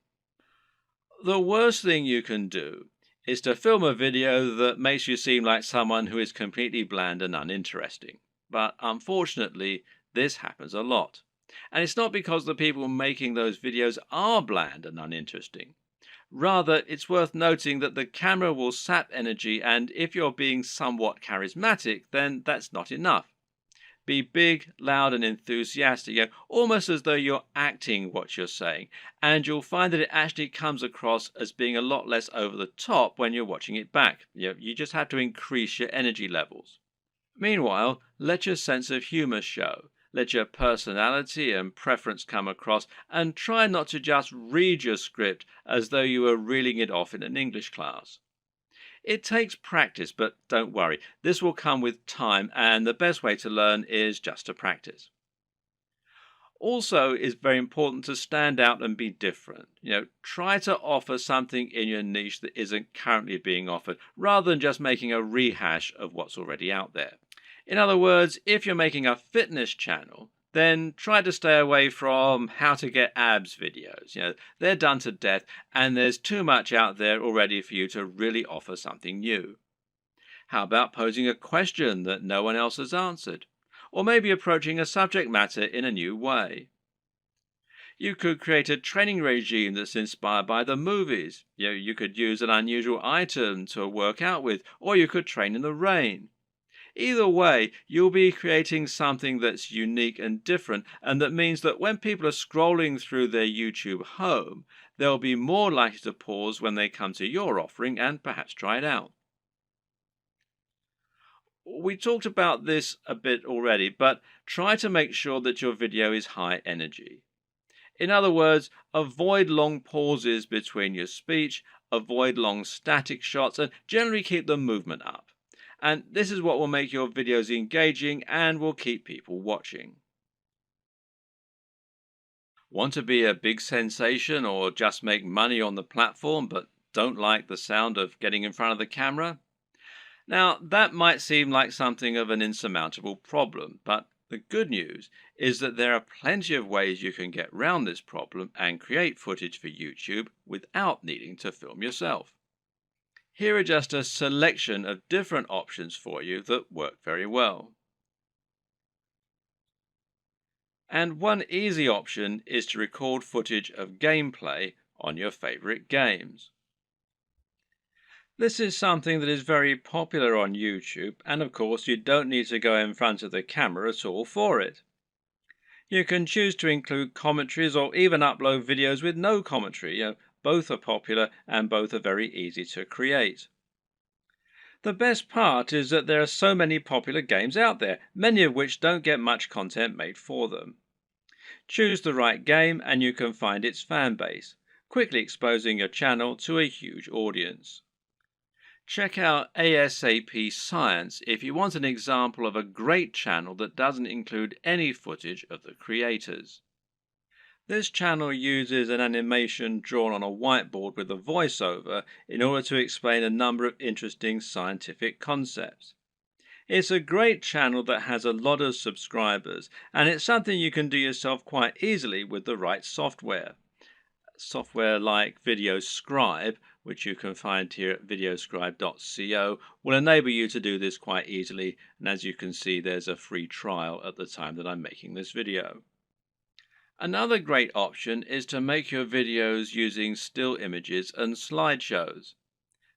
The worst thing you can do is to film a video that makes you seem like someone who is completely bland and uninteresting. But unfortunately, this happens a lot. And it's not because the people making those videos are bland and uninteresting. Rather, it's worth noting that the camera will sap energy, and if you're being somewhat charismatic, then that's not enough. Be big, loud, and enthusiastic, almost as though you're acting what you're saying, and you'll find that it actually comes across as being a lot less over the top when you're watching it back. You just have to increase your energy levels. Meanwhile, let your sense of humor show. Let your personality and preference come across, and try not to just read your script as though you were reeling it off in an English class. It takes practice, but don't worry, this will come with time, and the best way to learn is just to practice. Also, it's very important to stand out and be different. Try to offer something in your niche that isn't currently being offered, rather than just making a rehash of what's already out there. In other words, if you're making a fitness channel, then try to stay away from how to get abs videos. They're done to death, and there's too much out there already for you to really offer something new. How about posing a question that no one else has answered? Or maybe approaching a subject matter in a new way? You could create a training regime that's inspired by the movies. You could use an unusual item to work out with, or you could train in the rain. Either way, you'll be creating something that's unique and different, and that means that when people are scrolling through their YouTube home, they'll be more likely to pause when they come to your offering and perhaps try it out. We talked about this a bit already, but try to make sure that your video is high energy. In other words, avoid long pauses between your speech, avoid long static shots, and generally keep the movement up. And this is what will make your videos engaging and will keep people watching. Want to be a big sensation or just make money on the platform but don't like the sound of getting in front of the camera? Now, that might seem like something of an insurmountable problem, but the good news is that there are plenty of ways you can get around this problem and create footage for YouTube without needing to film yourself. Here are just a selection of different options for you that work very well. And one easy option is to record footage of gameplay on your favorite games. This is something that is very popular on YouTube, and of course you don't need to go in front of the camera at all for it. You can choose to include commentaries or even upload videos with no commentary. Both are popular and both are very easy to create. The best part is that there are so many popular games out there, many of which don't get much content made for them. Choose the right game and you can find its fan base, quickly exposing your channel to a huge audience. Check out ASAP Science if you want an example of a great channel that doesn't include any footage of the creators. This channel uses an animation drawn on a whiteboard with a voiceover in order to explain a number of interesting scientific concepts. It's a great channel that has a lot of subscribers, and it's something you can do yourself quite easily with the right software. Software like VideoScribe, which you can find here at videoscribe.co, will enable you to do this quite easily, and as you can see there's a free trial at the time that I'm making this video. Another great option is to make your videos using still images and slideshows.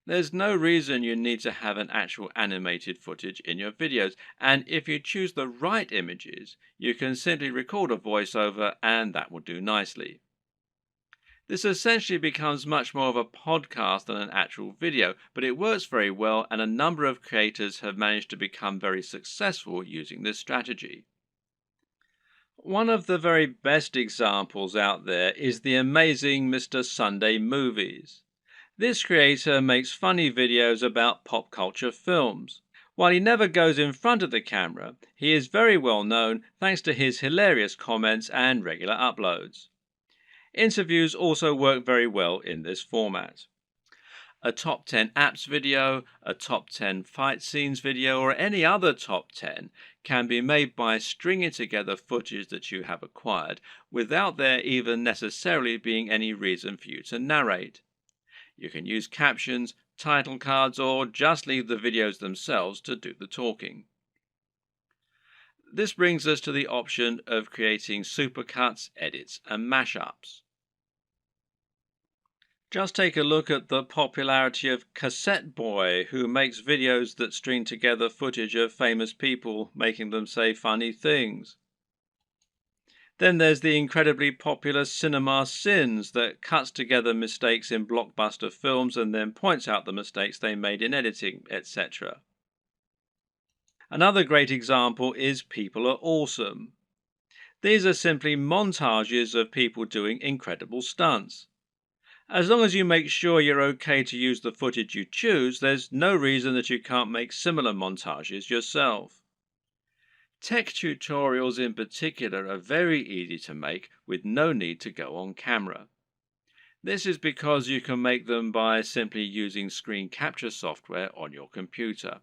There's no reason you need to have an actual animated footage in your videos, and if you choose the right images, you can simply record a voiceover and that will do nicely. This essentially becomes much more of a podcast than an actual video, but it works very well and a number of creators have managed to become very successful using this strategy. One of the very best examples out there is the amazing Mr. Sunday Movies. This creator makes funny videos about pop culture films. While he never goes in front of the camera, he is very well known thanks to his hilarious comments and regular uploads. Interviews also work very well in this format. A top 10 apps video, a top 10 fight scenes video, or any other top 10 can be made by stringing together footage that you have acquired without there even necessarily being any reason for you to narrate. You can use captions, title cards, or just leave the videos themselves to do the talking. This brings us to the option of creating supercuts, edits, and mashups. Just take a look at the popularity of Cassette Boy, who makes videos that string together footage of famous people making them say funny things. Then there's the incredibly popular Cinema Sins that cuts together mistakes in blockbuster films and then points out the mistakes they made in editing, etc. Another great example is People Are Awesome. These are simply montages of people doing incredible stunts. As long as you make sure you're okay to use the footage you choose, there's no reason that you can't make similar montages yourself. Tech tutorials in particular are very easy to make with no need to go on camera. This is because you can make them by simply using screen capture software on your computer.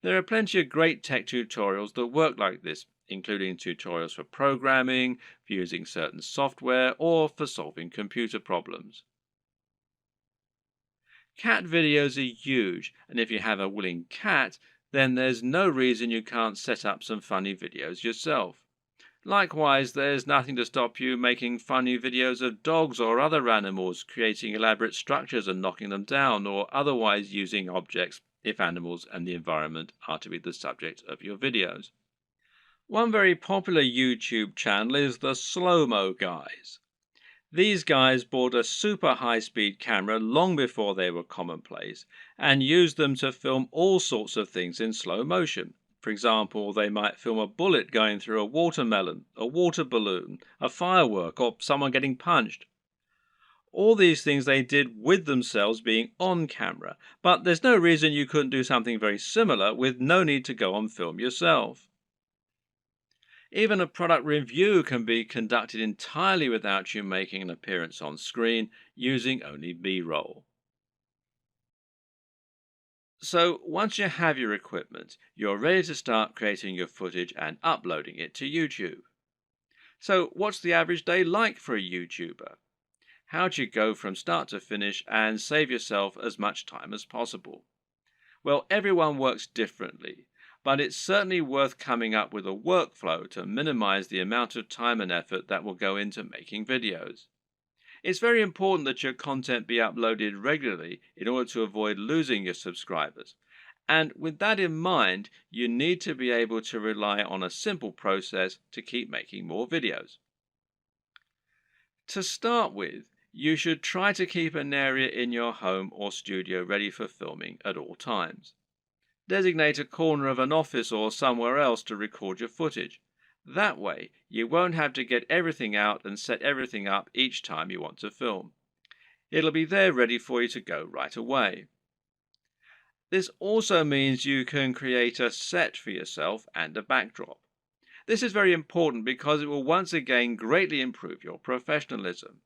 There are plenty of great tech tutorials that work like this, including tutorials for programming, for using certain software, or for solving computer problems. Cat videos are huge, and if you have a willing cat, then there's no reason you can't set up some funny videos yourself. Likewise, there's nothing to stop you making funny videos of dogs or other animals creating elaborate structures and knocking them down, or otherwise using objects if animals and the environment are to be the subject of your videos. One very popular YouTube channel is the Slow-Mo Guys. These guys bought a super high-speed camera long before they were commonplace and used them to film all sorts of things in slow motion. For example, they might film a bullet going through a watermelon, a water balloon, a firework, or someone getting punched. All these things they did with themselves being on camera, but there's no reason you couldn't do something very similar with no need to go on film yourself. Even a product review can be conducted entirely without you making an appearance on screen, using only B-roll. So once you have your equipment, you're ready to start creating your footage and uploading it to YouTube. So what's the average day like for a YouTuber? How do you go from start to finish and save yourself as much time as possible? Well, everyone works differently, but it's certainly worth coming up with a workflow to minimize the amount of time and effort that will go into making videos. It's very important that your content be uploaded regularly in order to avoid losing your subscribers. And with that in mind, you need to be able to rely on a simple process to keep making more videos. To start with, you should try to keep an area in your home or studio ready for filming at all times. Designate a corner of an office or somewhere else to record your footage. That way, you won't have to get everything out and set everything up each time you want to film. It'll be there ready for you to go right away. This also means you can create a set for yourself and a backdrop. This is very important because it will once again greatly improve your professionalism.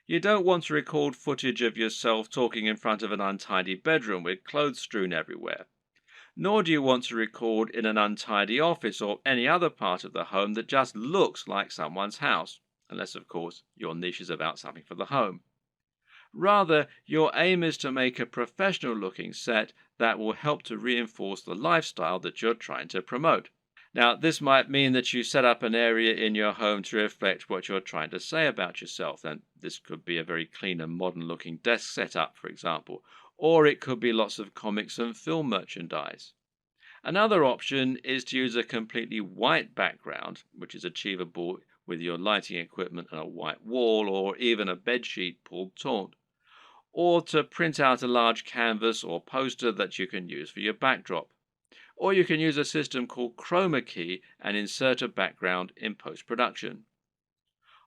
You don't want to record footage of yourself talking in front of an untidy bedroom with clothes strewn everywhere. Nor do you want to record in an untidy office or any other part of the home that just looks like someone's house, unless of course your niche is about something for the home. Rather, your aim is to make a professional looking set that will help to reinforce the lifestyle that you're trying to promote. Now, this might mean that you set up an area in your home to reflect what you're trying to say about yourself, and this could be a very clean and modern looking desk setup, for example, or it could be lots of comics and film merchandise. Another option is to use a completely white background, which is achievable with your lighting equipment and a white wall or even a bedsheet pulled taut, or to print out a large canvas or poster that you can use for your backdrop. Or you can use a system called chroma key and insert a background in post-production.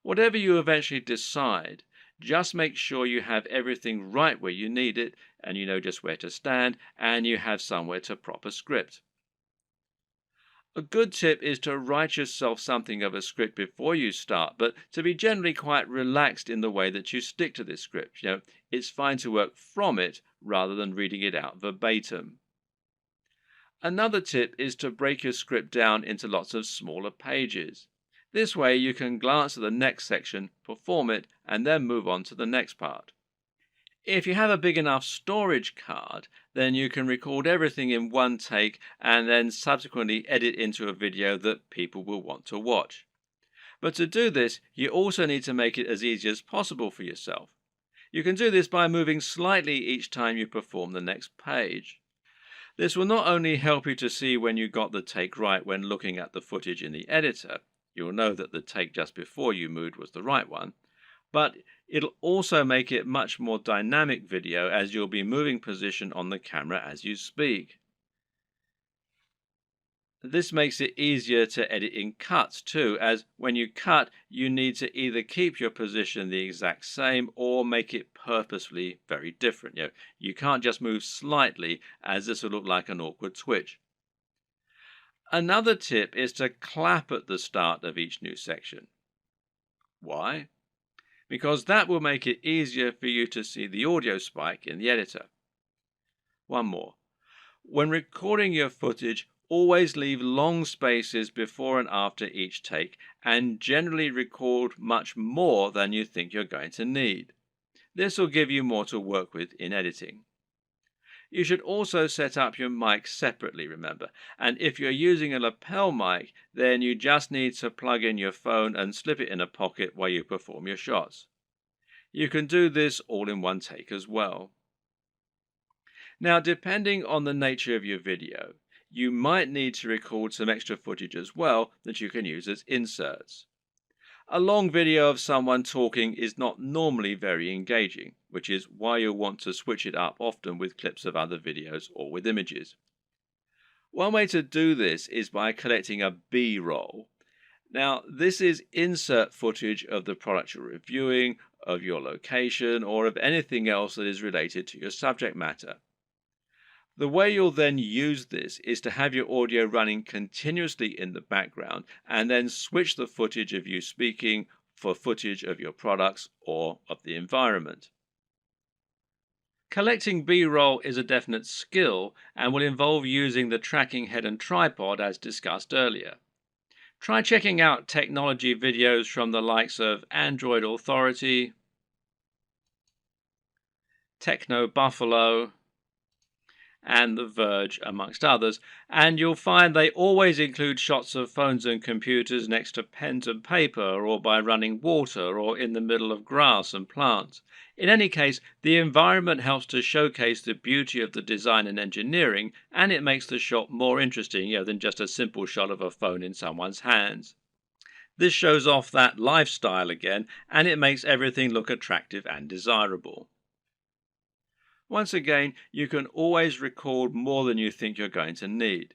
Whatever you eventually decide, just make sure you have everything right where you need it, and you know just where to stand, and you have somewhere to prop a script. A good tip is to write yourself something of a script before you start, but to be generally quite relaxed in the way that you stick to this script. It's fine to work from it rather than reading it out verbatim. Another tip is to break your script down into lots of smaller pages. This way you can glance at the next section, perform it, and then move on to the next part. If you have a big enough storage card, then you can record everything in one take and then subsequently edit into a video that people will want to watch. But to do this, you also need to make it as easy as possible for yourself. You can do this by moving slightly each time you perform the next page. This will not only help you to see when you got the take right when looking at the footage in the editor, you'll know that the take just before you moved was the right one, but it'll also make it much more dynamic video as you'll be moving position on the camera as you speak. This makes it easier to edit in cuts too, as when you cut, you need to either keep your position the exact same or make it purposefully very different. You can't just move slightly, as this will look like an awkward twitch. Another tip is to clap at the start of each new section. Why? Because that will make it easier for you to see the audio spike in the editor. One more. When recording your footage, always leave long spaces before and after each take, and generally record much more than you think you're going to need. This will give you more to work with in editing. You should also set up your mic separately, remember, and if you're using a lapel mic, then you just need to plug in your phone and slip it in a pocket while you perform your shots. You can do this all in one take as well. Now, depending on the nature of your video, you might need to record some extra footage as well that you can use as inserts. A long video of someone talking is not normally very engaging, which is why you'll want to switch it up often with clips of other videos or with images. One way to do this is by collecting a B-roll. Now, this is insert footage of the product you're reviewing, of your location, or of anything else that is related to your subject matter. The way you'll then use this is to have your audio running continuously in the background and then switch the footage of you speaking for footage of your products or of the environment. Collecting B-roll is a definite skill and will involve using the tracking head and tripod as discussed earlier. Try checking out technology videos from the likes of Android Authority, Techno Buffalo, and The Verge, amongst others, and you'll find they always include shots of phones and computers next to pens and paper, or by running water, or in the middle of grass and plants. In any case, the environment helps to showcase the beauty of the design and engineering, and it makes the shot more interesting, than just a simple shot of a phone in someone's hands. This shows off that lifestyle again, and it makes everything look attractive and desirable. Once again, you can always record more than you think you're going to need.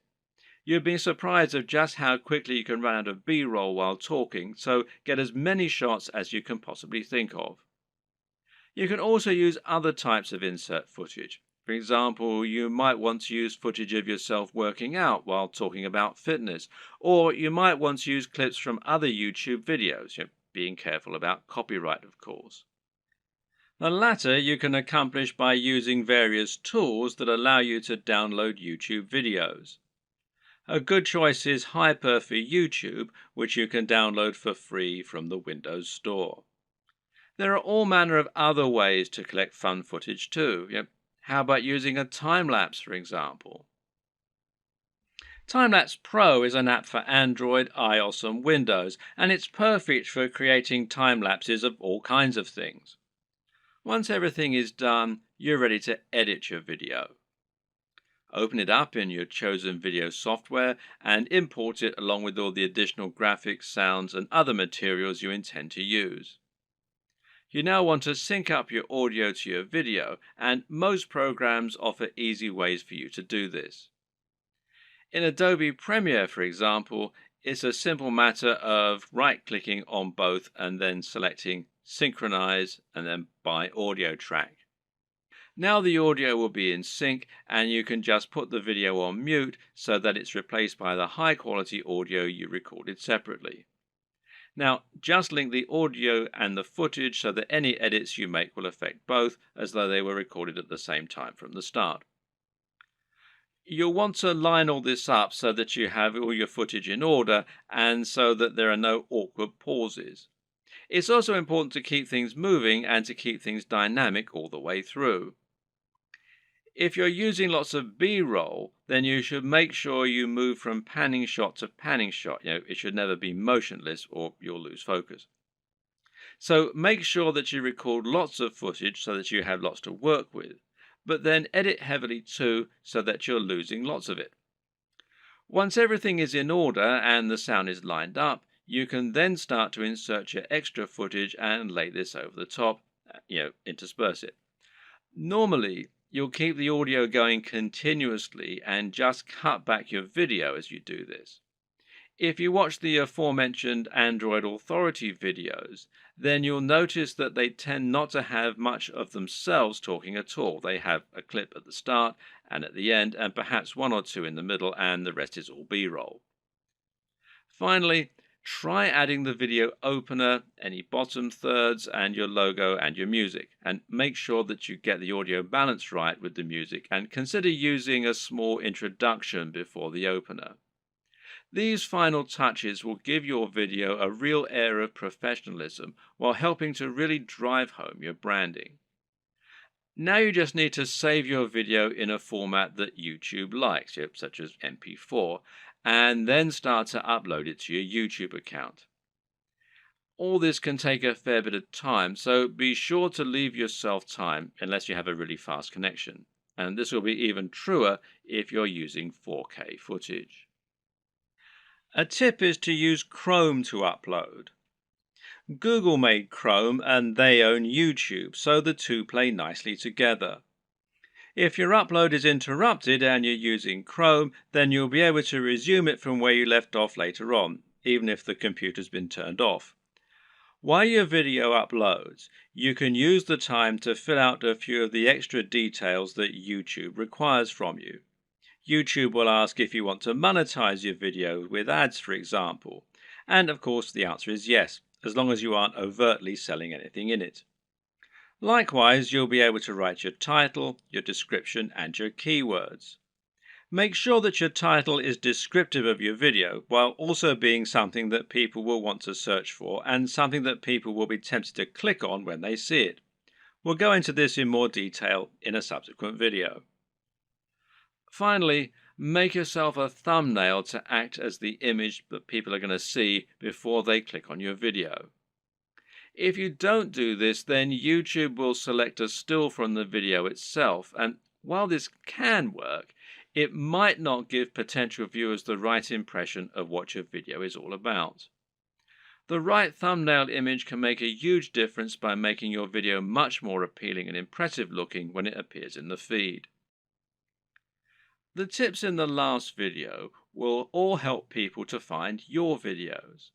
You'd be surprised of just how quickly you can run out of B-roll while talking, so get as many shots as you can possibly think of. You can also use other types of insert footage. For example, you might want to use footage of yourself working out while talking about fitness, or you might want to use clips from other YouTube videos, being careful about copyright, of course. The latter you can accomplish by using various tools that allow you to download YouTube videos. A good choice is Hyper for YouTube, which you can download for free from the Windows Store. There are all manner of other ways to collect fun footage too. How about using a time-lapse, for example? Time-lapse Pro is an app for Android, iOS and Windows, and it's perfect for creating time-lapses of all kinds of things. Once everything is done, you're ready to edit your video. Open it up in your chosen video software and import it along with all the additional graphics, sounds, and other materials you intend to use. You now want to sync up your audio to your video, and most programs offer easy ways for you to do this. In Adobe Premiere, for example, it's a simple matter of right-clicking on both and then selecting Synchronize and then by audio track. Now the audio will be in sync and you can just put the video on mute so that it's replaced by the high quality audio you recorded separately. Now just link the audio and the footage so that any edits you make will affect both as though they were recorded at the same time from the start. You'll want to line all this up so that you have all your footage in order and so that there are no awkward pauses. It's also important to keep things moving and to keep things dynamic all the way through. If you're using lots of B-roll, then you should make sure you move from panning shot to panning shot. It should never be motionless or you'll lose focus. So make sure that you record lots of footage so that you have lots to work with, but then edit heavily too so that you're losing lots of it. Once everything is in order and the sound is lined up, you can then start to insert your extra footage and lay this over the top, intersperse it. Normally, you'll keep the audio going continuously and just cut back your video as you do this. If you watch the aforementioned Android Authority videos, then you'll notice that they tend not to have much of themselves talking at all. They have a clip at the start and at the end, and perhaps one or two in the middle, and the rest is all B-roll. Finally, try adding the video opener, any bottom thirds, and your logo and your music, and make sure that you get the audio balance right with the music, and consider using a small introduction before the opener. These final touches will give your video a real air of professionalism while helping to really drive home your branding. Now you just need to save your video in a format that YouTube likes, such as MP4, and then start to upload it to your YouTube account. All this can take a fair bit of time, so be sure to leave yourself time unless you have a really fast connection. And this will be even truer if you're using 4K footage. A tip is to use Chrome to upload. Google made Chrome and they own YouTube, so the two play nicely together. If your upload is interrupted and you're using Chrome, then you'll be able to resume it from where you left off later on, even if the computer's been turned off. While your video uploads, you can use the time to fill out a few of the extra details that YouTube requires from you. YouTube will ask if you want to monetize your video with ads, for example. And of course, the answer is yes, as long as you aren't overtly selling anything in it. Likewise, you'll be able to write your title, your description, and your keywords. Make sure that your title is descriptive of your video, while also being something that people will want to search for and something that people will be tempted to click on when they see it. We'll go into this in more detail in a subsequent video. Finally, make yourself a thumbnail to act as the image that people are going to see before they click on your video. If you don't do this, then YouTube will select a still from the video itself, and while this can work, it might not give potential viewers the right impression of what your video is all about. The right thumbnail image can make a huge difference by making your video much more appealing and impressive looking when it appears in the feed. The tips in the last video will all help people to find your videos.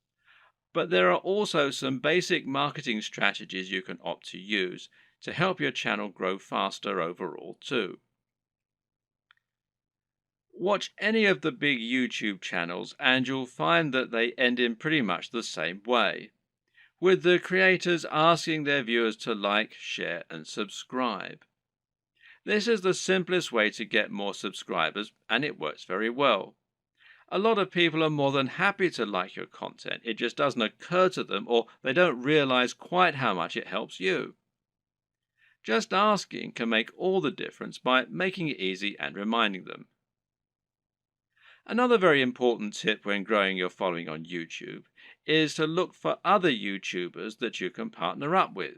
But there are also some basic marketing strategies you can opt to use to help your channel grow faster overall too. Watch any of the big YouTube channels and you'll find that they end in pretty much the same way, with the creators asking their viewers to like, share, and subscribe. This is the simplest way to get more subscribers, and it works very well. A lot of people are more than happy to like your content. It just doesn't occur to them, or they don't realize quite how much it helps you. Just asking can make all the difference by making it easy and reminding them. Another very important tip when growing your following on YouTube is to look for other YouTubers that you can partner up with.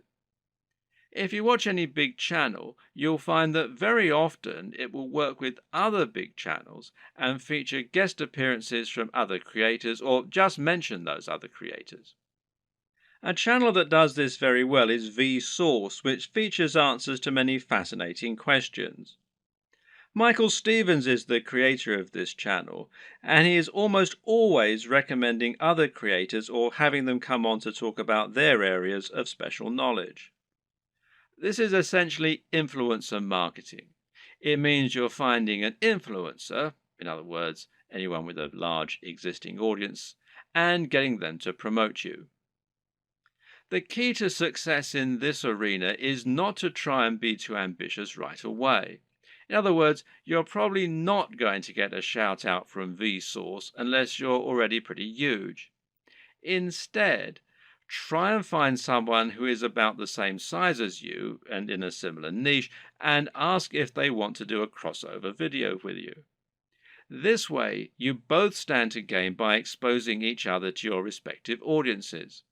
If you watch any big channel, you'll find that very often it will work with other big channels and feature guest appearances from other creators or just mention those other creators. A channel that does this very well is Vsauce, which features answers to many fascinating questions. Michael Stevens is the creator of this channel, and he is almost always recommending other creators or having them come on to talk about their areas of special knowledge. This is essentially influencer marketing. It means you're finding an influencer, in other words, anyone with a large existing audience, and getting them to promote you. The key to success in this arena is not to try and be too ambitious right away. In other words, you're probably not going to get a shout out from Vsauce unless you're already pretty huge. Instead, try and find someone who is about the same size as you and in a similar niche and ask if they want to do a crossover video with you. This way, you both stand to gain by exposing each other to your respective audiences.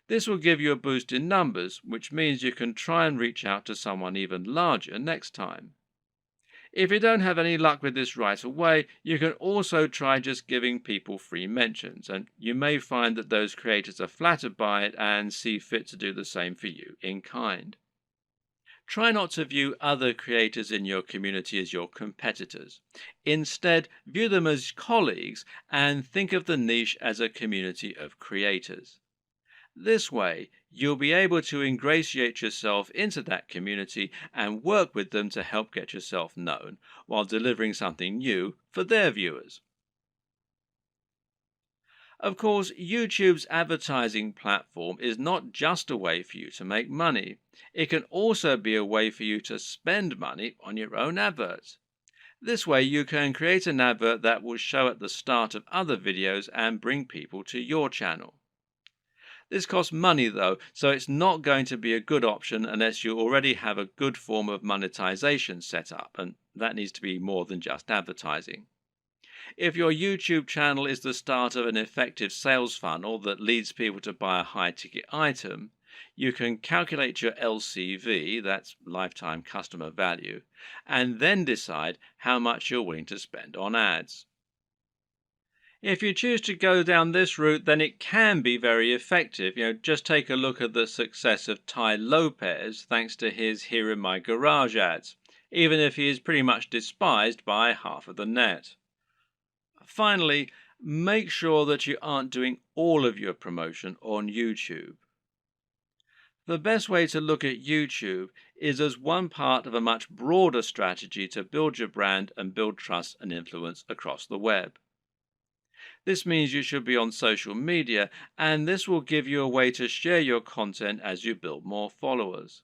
This will give you a boost in numbers, which means you can try and reach out to someone even larger next time. If you don't have any luck with this right away, you can also try just giving people free mentions, and you may find that those creators are flattered by it and see fit to do the same for you in kind. Try not to view other creators in your community as your competitors. Instead, view them as colleagues and think of the niche as a community of creators. This way, you'll be able to ingratiate yourself into that community and work with them to help get yourself known while delivering something new for their viewers. Of course, YouTube's advertising platform is not just a way for you to make money. It can also be a way for you to spend money on your own adverts. This way, you can create an advert that will show at the start of other videos and bring people to your channel. This costs money though, so it's not going to be a good option unless you already have a good form of monetization set up, and that needs to be more than just advertising. If your YouTube channel is the start of an effective sales funnel that leads people to buy a high-ticket item, you can calculate your LCV, that's lifetime customer value, and then decide how much you're willing to spend on ads. If you choose to go down this route, then it can be very effective. Just take a look at the success of Tai Lopez thanks to his Here in My Garage ads. even if he is pretty much despised by half of the net. Finally, make sure that you aren't doing all of your promotion on YouTube. The best way to look at YouTube is as one part of a much broader strategy to build your brand and build trust and influence across the web. This means you should be on social media, and this will give you a way to share your content as you build more followers.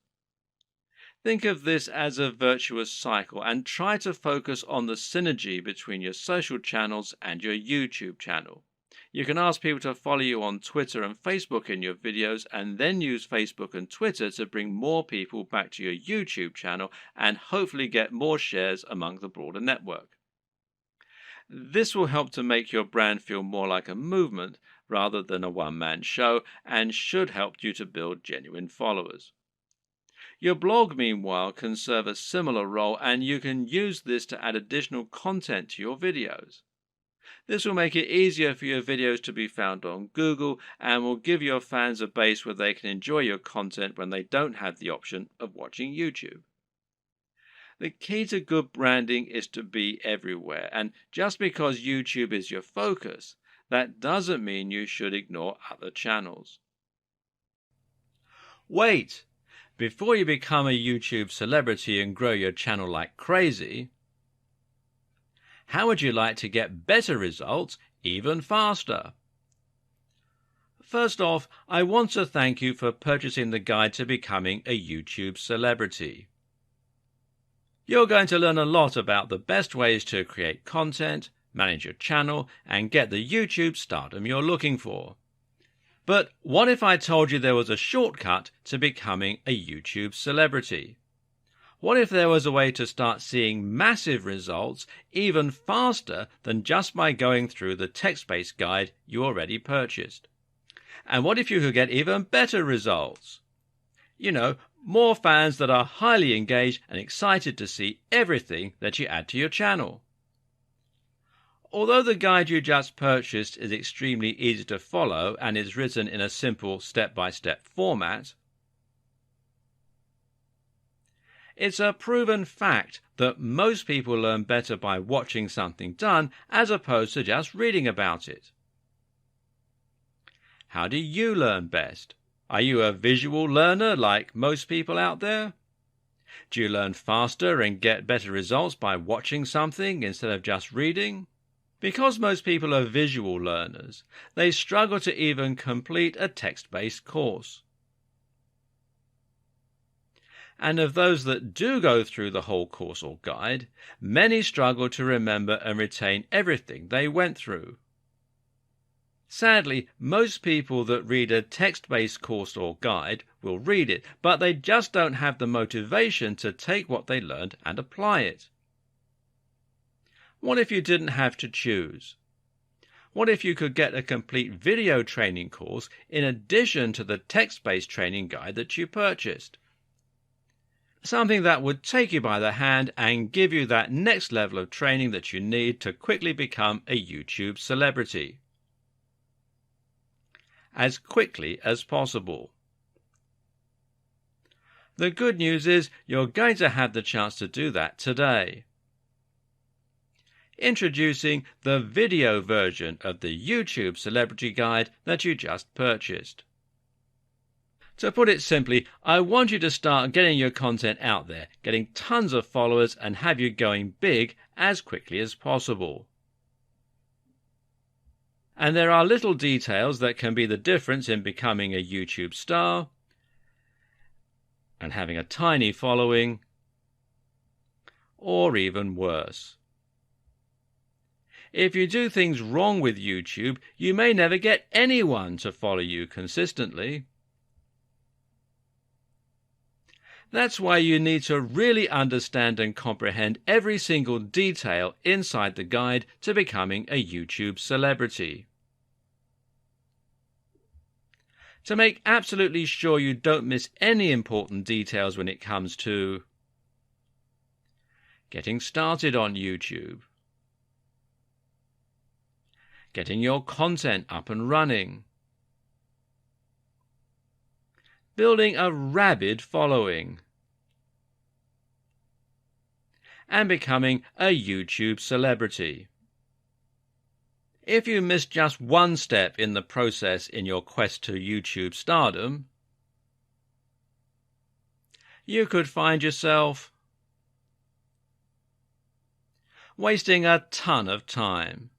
Think of this as a virtuous cycle and try to focus on the synergy between your social channels and your YouTube channel. You can ask people to follow you on Twitter and Facebook in your videos, and then use Facebook and Twitter to bring more people back to your YouTube channel and hopefully get more shares among the broader network. This will help to make your brand feel more like a movement rather than a one-man show, and should help you to build genuine followers. Your blog, meanwhile, can serve a similar role, and you can use this to add additional content to your videos. This will make it easier for your videos to be found on Google and will give your fans a base where they can enjoy your content when they don't have the option of watching YouTube. The key to good branding is to be everywhere, and just because YouTube is your focus, that doesn't mean you should ignore other channels. Wait! Before you become a YouTube celebrity and grow your channel like crazy, how would you like to get better results even faster? First off, I want to thank you for purchasing the guide to becoming a YouTube celebrity. You're going to learn a lot about the best ways to create content, manage your channel, and get the YouTube stardom you're looking for. But what if I told you there was a shortcut to becoming a YouTube celebrity? What if there was a way to start seeing massive results even faster than just by going through the text-based guide you already purchased? And what if you could get even better results? You know, more fans that are highly engaged and excited to see everything that you add to your channel. Although the guide you just purchased is extremely easy to follow and is written in a simple step-by-step format, it's a proven fact that most people learn better by watching something done as opposed to just reading about it. How do you learn best? Are you a visual learner like most people out there? Do you learn faster and get better results by watching something instead of just reading? Because most people are visual learners, they struggle to even complete a text-based course. And of those that do go through the whole course or guide, many struggle to remember and retain everything they went through. Sadly, most people that read a text-based course or guide will read it, but they just don't have the motivation to take what they learned and apply it. What if you didn't have to choose? What if you could get a complete video training course in addition to the text-based training guide that you purchased? Something that would take you by the hand and give you that next level of training that you need to quickly become a YouTube celebrity. As quickly as possible. The good news is you're going to have the chance to do that today. Introducing the video version of the YouTube Celebrity Guide that you just purchased. To put it simply, I want you to start getting your content out there, getting tons of followers, and have you going big as quickly as possible. And there are little details that can be the difference in becoming a YouTube star and having a tiny following, or even worse. If you do things wrong with YouTube, you may never get anyone to follow you consistently. That's why you need to really understand and comprehend every single detail inside the guide to becoming a YouTube celebrity. To make absolutely sure you don't miss any important details when it comes to getting started on YouTube, getting your content up and running, building a rabid following, and becoming a YouTube celebrity. If you miss just one step in the process in your quest to YouTube stardom, you could find yourself wasting a ton of time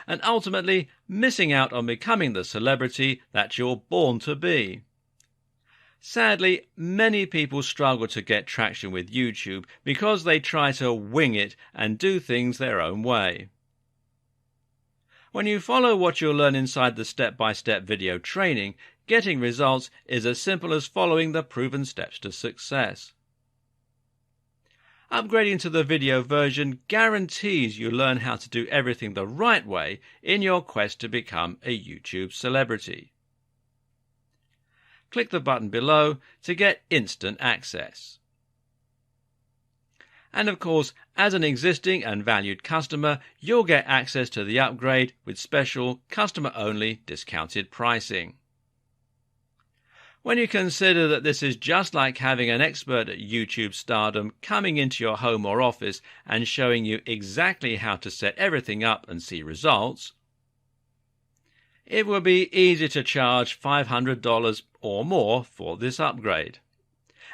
and ultimately missing out on becoming the celebrity that you're born to be. Sadly, many people struggle to get traction with YouTube because they try to wing it and do things their own way. When you follow what you'll learn inside the step-by-step video training, getting results is as simple as following the proven steps to success. Upgrading to the video version guarantees you learn how to do everything the right way in your quest to become a YouTube celebrity. Click the button below to get instant access. And of course, as an existing and valued customer, you'll get access to the upgrade with special customer-only discounted pricing. When you consider that this is just like having an expert at YouTube stardom coming into your home or office and showing you exactly how to set everything up and see results, it will be easy to charge $500 or more for this upgrade,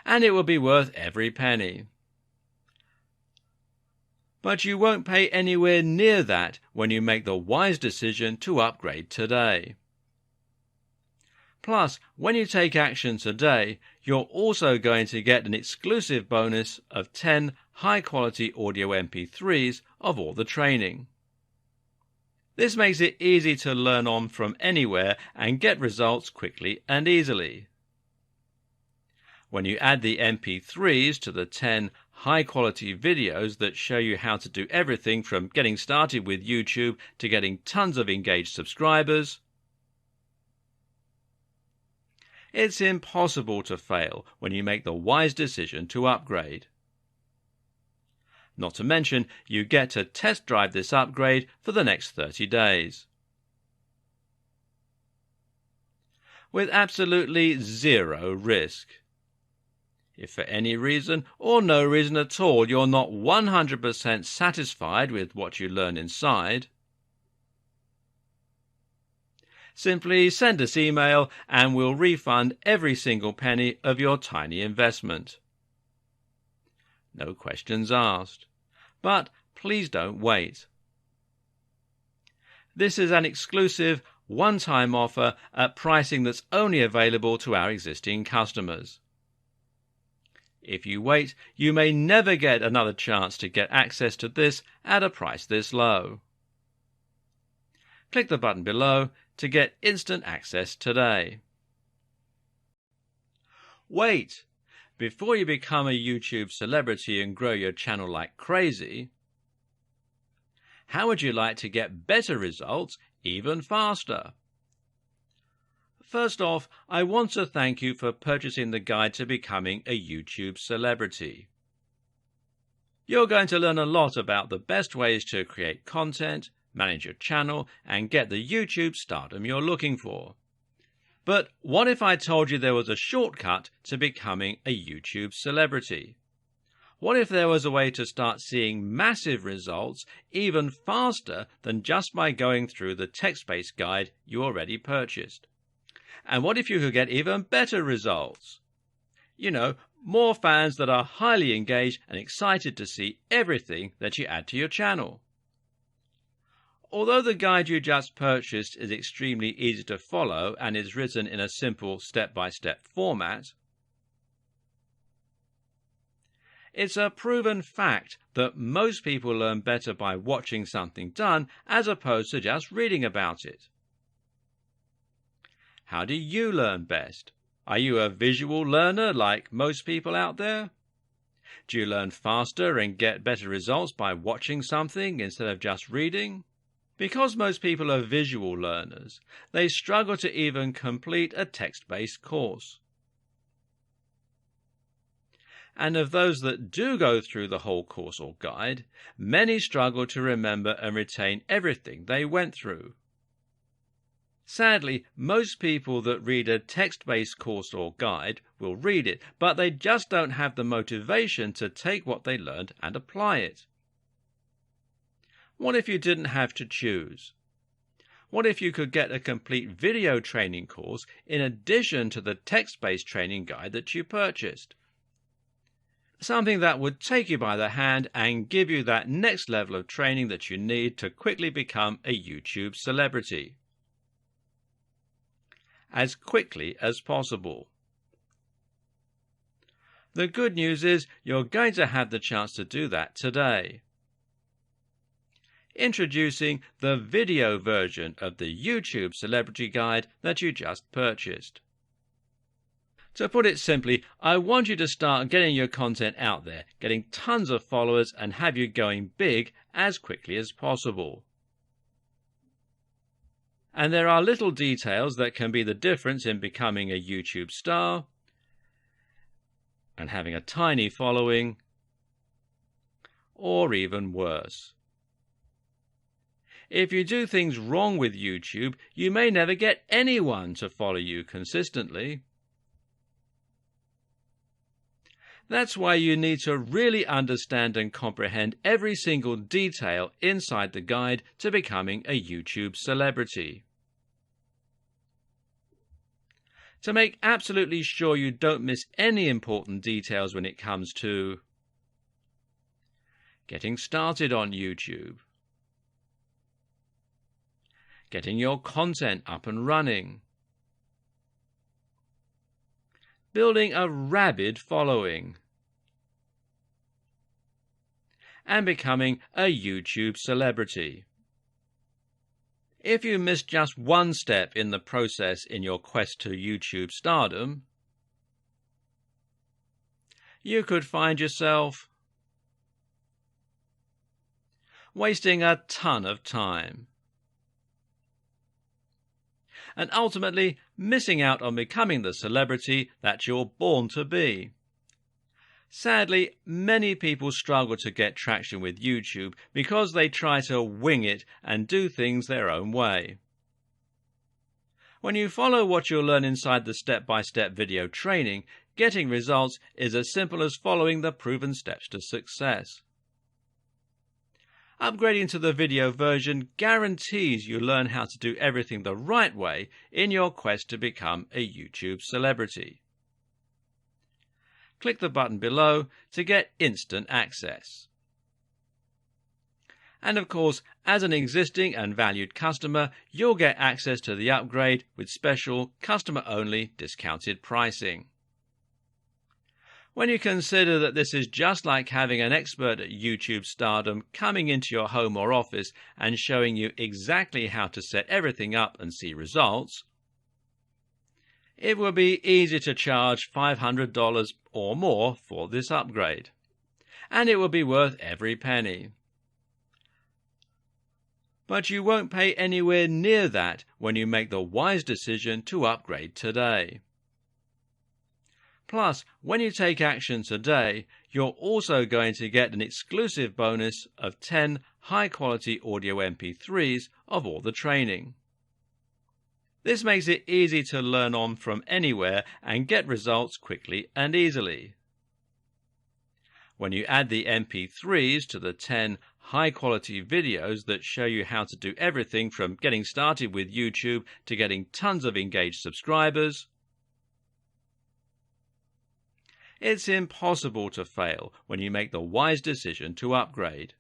and it will be worth every penny. But you won't pay anywhere near that when you make the wise decision to upgrade today. Plus, when you take action today, you're also going to get an exclusive bonus of 10 high-quality audio MP3s of all the training. This makes it easy to learn on from anywhere and get results quickly and easily. When you add the MP3s to the 10 high-quality videos that show you how to do everything from getting started with YouTube to getting tons of engaged subscribers, it's impossible to fail when you make the wise decision to upgrade. Not to mention, you get to test drive this upgrade for the next 30 days. With absolutely zero risk. If for any reason or no reason at all you're not 100% satisfied with what you learn inside, simply send us email and we'll refund every single penny of your tiny investment. No questions asked. But please don't wait. This is an exclusive, one-time offer at pricing that's only available to our existing customers. If you wait, you may never get another chance to get access to this at a price this low. Click the button below to get instant access today. Wait! Before you become a YouTube celebrity and grow your channel like crazy, how would you like to get better results even faster? First off, I want to thank you for purchasing the guide to becoming a YouTube celebrity. You're going to learn a lot about the best ways to create content, manage your channel, and get the YouTube stardom you're looking for. But what if I told you there was a shortcut to becoming a YouTube celebrity? What if there was a way to start seeing massive results even faster than just by going through the text-based guide you already purchased? And what if you could get even better results? You know, more fans that are highly engaged and excited to see everything that you add to your channel. Although the guide you just purchased is extremely easy to follow and is written in a simple step-by-step format, it's a proven fact that most people learn better by watching something done as opposed to just reading about it. How do you learn best? Are you a visual learner like most people out there? Do you learn faster and get better results by watching something instead of just reading? Because most people are visual learners, they struggle to even complete a text-based course. And of those that do go through the whole course or guide, many struggle to remember and retain everything they went through. Sadly, most people that read a text-based course or guide will read it, but they just don't have the motivation to take what they learned and apply it. What if you didn't have to choose? What if you could get a complete video training course in addition to the text-based training guide that you purchased? Something that would take you by the hand and give you that next level of training that you need to quickly become a YouTube celebrity. As quickly as possible. The good news is you're going to have the chance to do that today. Introducing the video version of the YouTube Celebrity Guide that you just purchased. To put it simply, I want you to start getting your content out there, getting tons of followers, and have you going big as quickly as possible. And there are little details that can be the difference in becoming a YouTube star and having a tiny following, or even worse. If you do things wrong with YouTube, you may never get anyone to follow you consistently. That's why you need to really understand and comprehend every single detail inside the guide to becoming a YouTube celebrity. To make absolutely sure you don't miss any important details when it comes to getting started on YouTube, getting your content up and running, building a rabid following, and becoming a YouTube celebrity. If you miss just one step in the process in your quest to YouTube stardom, you could find yourself wasting a ton of time and ultimately missing out on becoming the celebrity that you're born to be. Sadly, many people struggle to get traction with YouTube because they try to wing it and do things their own way. When you follow what you'll learn inside the step-by-step video training, getting results is as simple as following the proven steps to success. Upgrading to the video version guarantees you learn how to do everything the right way in your quest to become a YouTube celebrity. Click the button below to get instant access. And of course, as an existing and valued customer, you'll get access to the upgrade with special customer-only discounted pricing. When you consider that this is just like having an expert at YouTube stardom coming into your home or office and showing you exactly how to set everything up and see results, it will be easy to charge $500 or more for this upgrade, and it will be worth every penny. But you won't pay anywhere near that when you make the wise decision to upgrade today. Plus, when you take action today, you're also going to get an exclusive bonus of 10 high-quality audio MP3s of all the training. This makes it easy to learn on from anywhere and get results quickly and easily. When you add the MP3s to the 10 high-quality videos that show you how to do everything from getting started with YouTube to getting tons of engaged subscribers, it's impossible to fail when you make the wise decision to upgrade.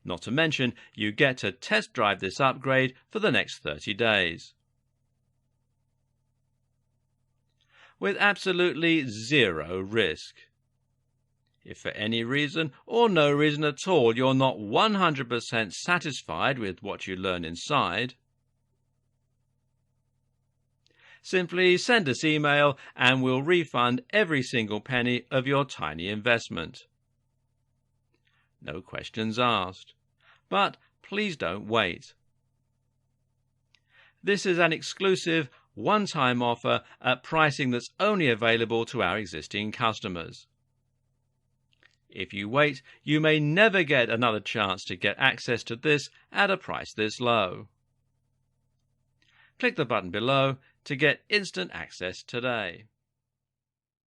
Not to mention, you get to test drive this upgrade for the next 30 days. With absolutely zero risk. If for any reason or no reason at all you're not 100% satisfied with what you learn inside, simply send us email and we'll refund every single penny of your tiny investment. No questions asked. But please don't wait. This is an exclusive one-time offer at pricing that's only available to our existing customers. If you wait, you may never get another chance to get access to this at a price this low. Click the button below to get instant access today.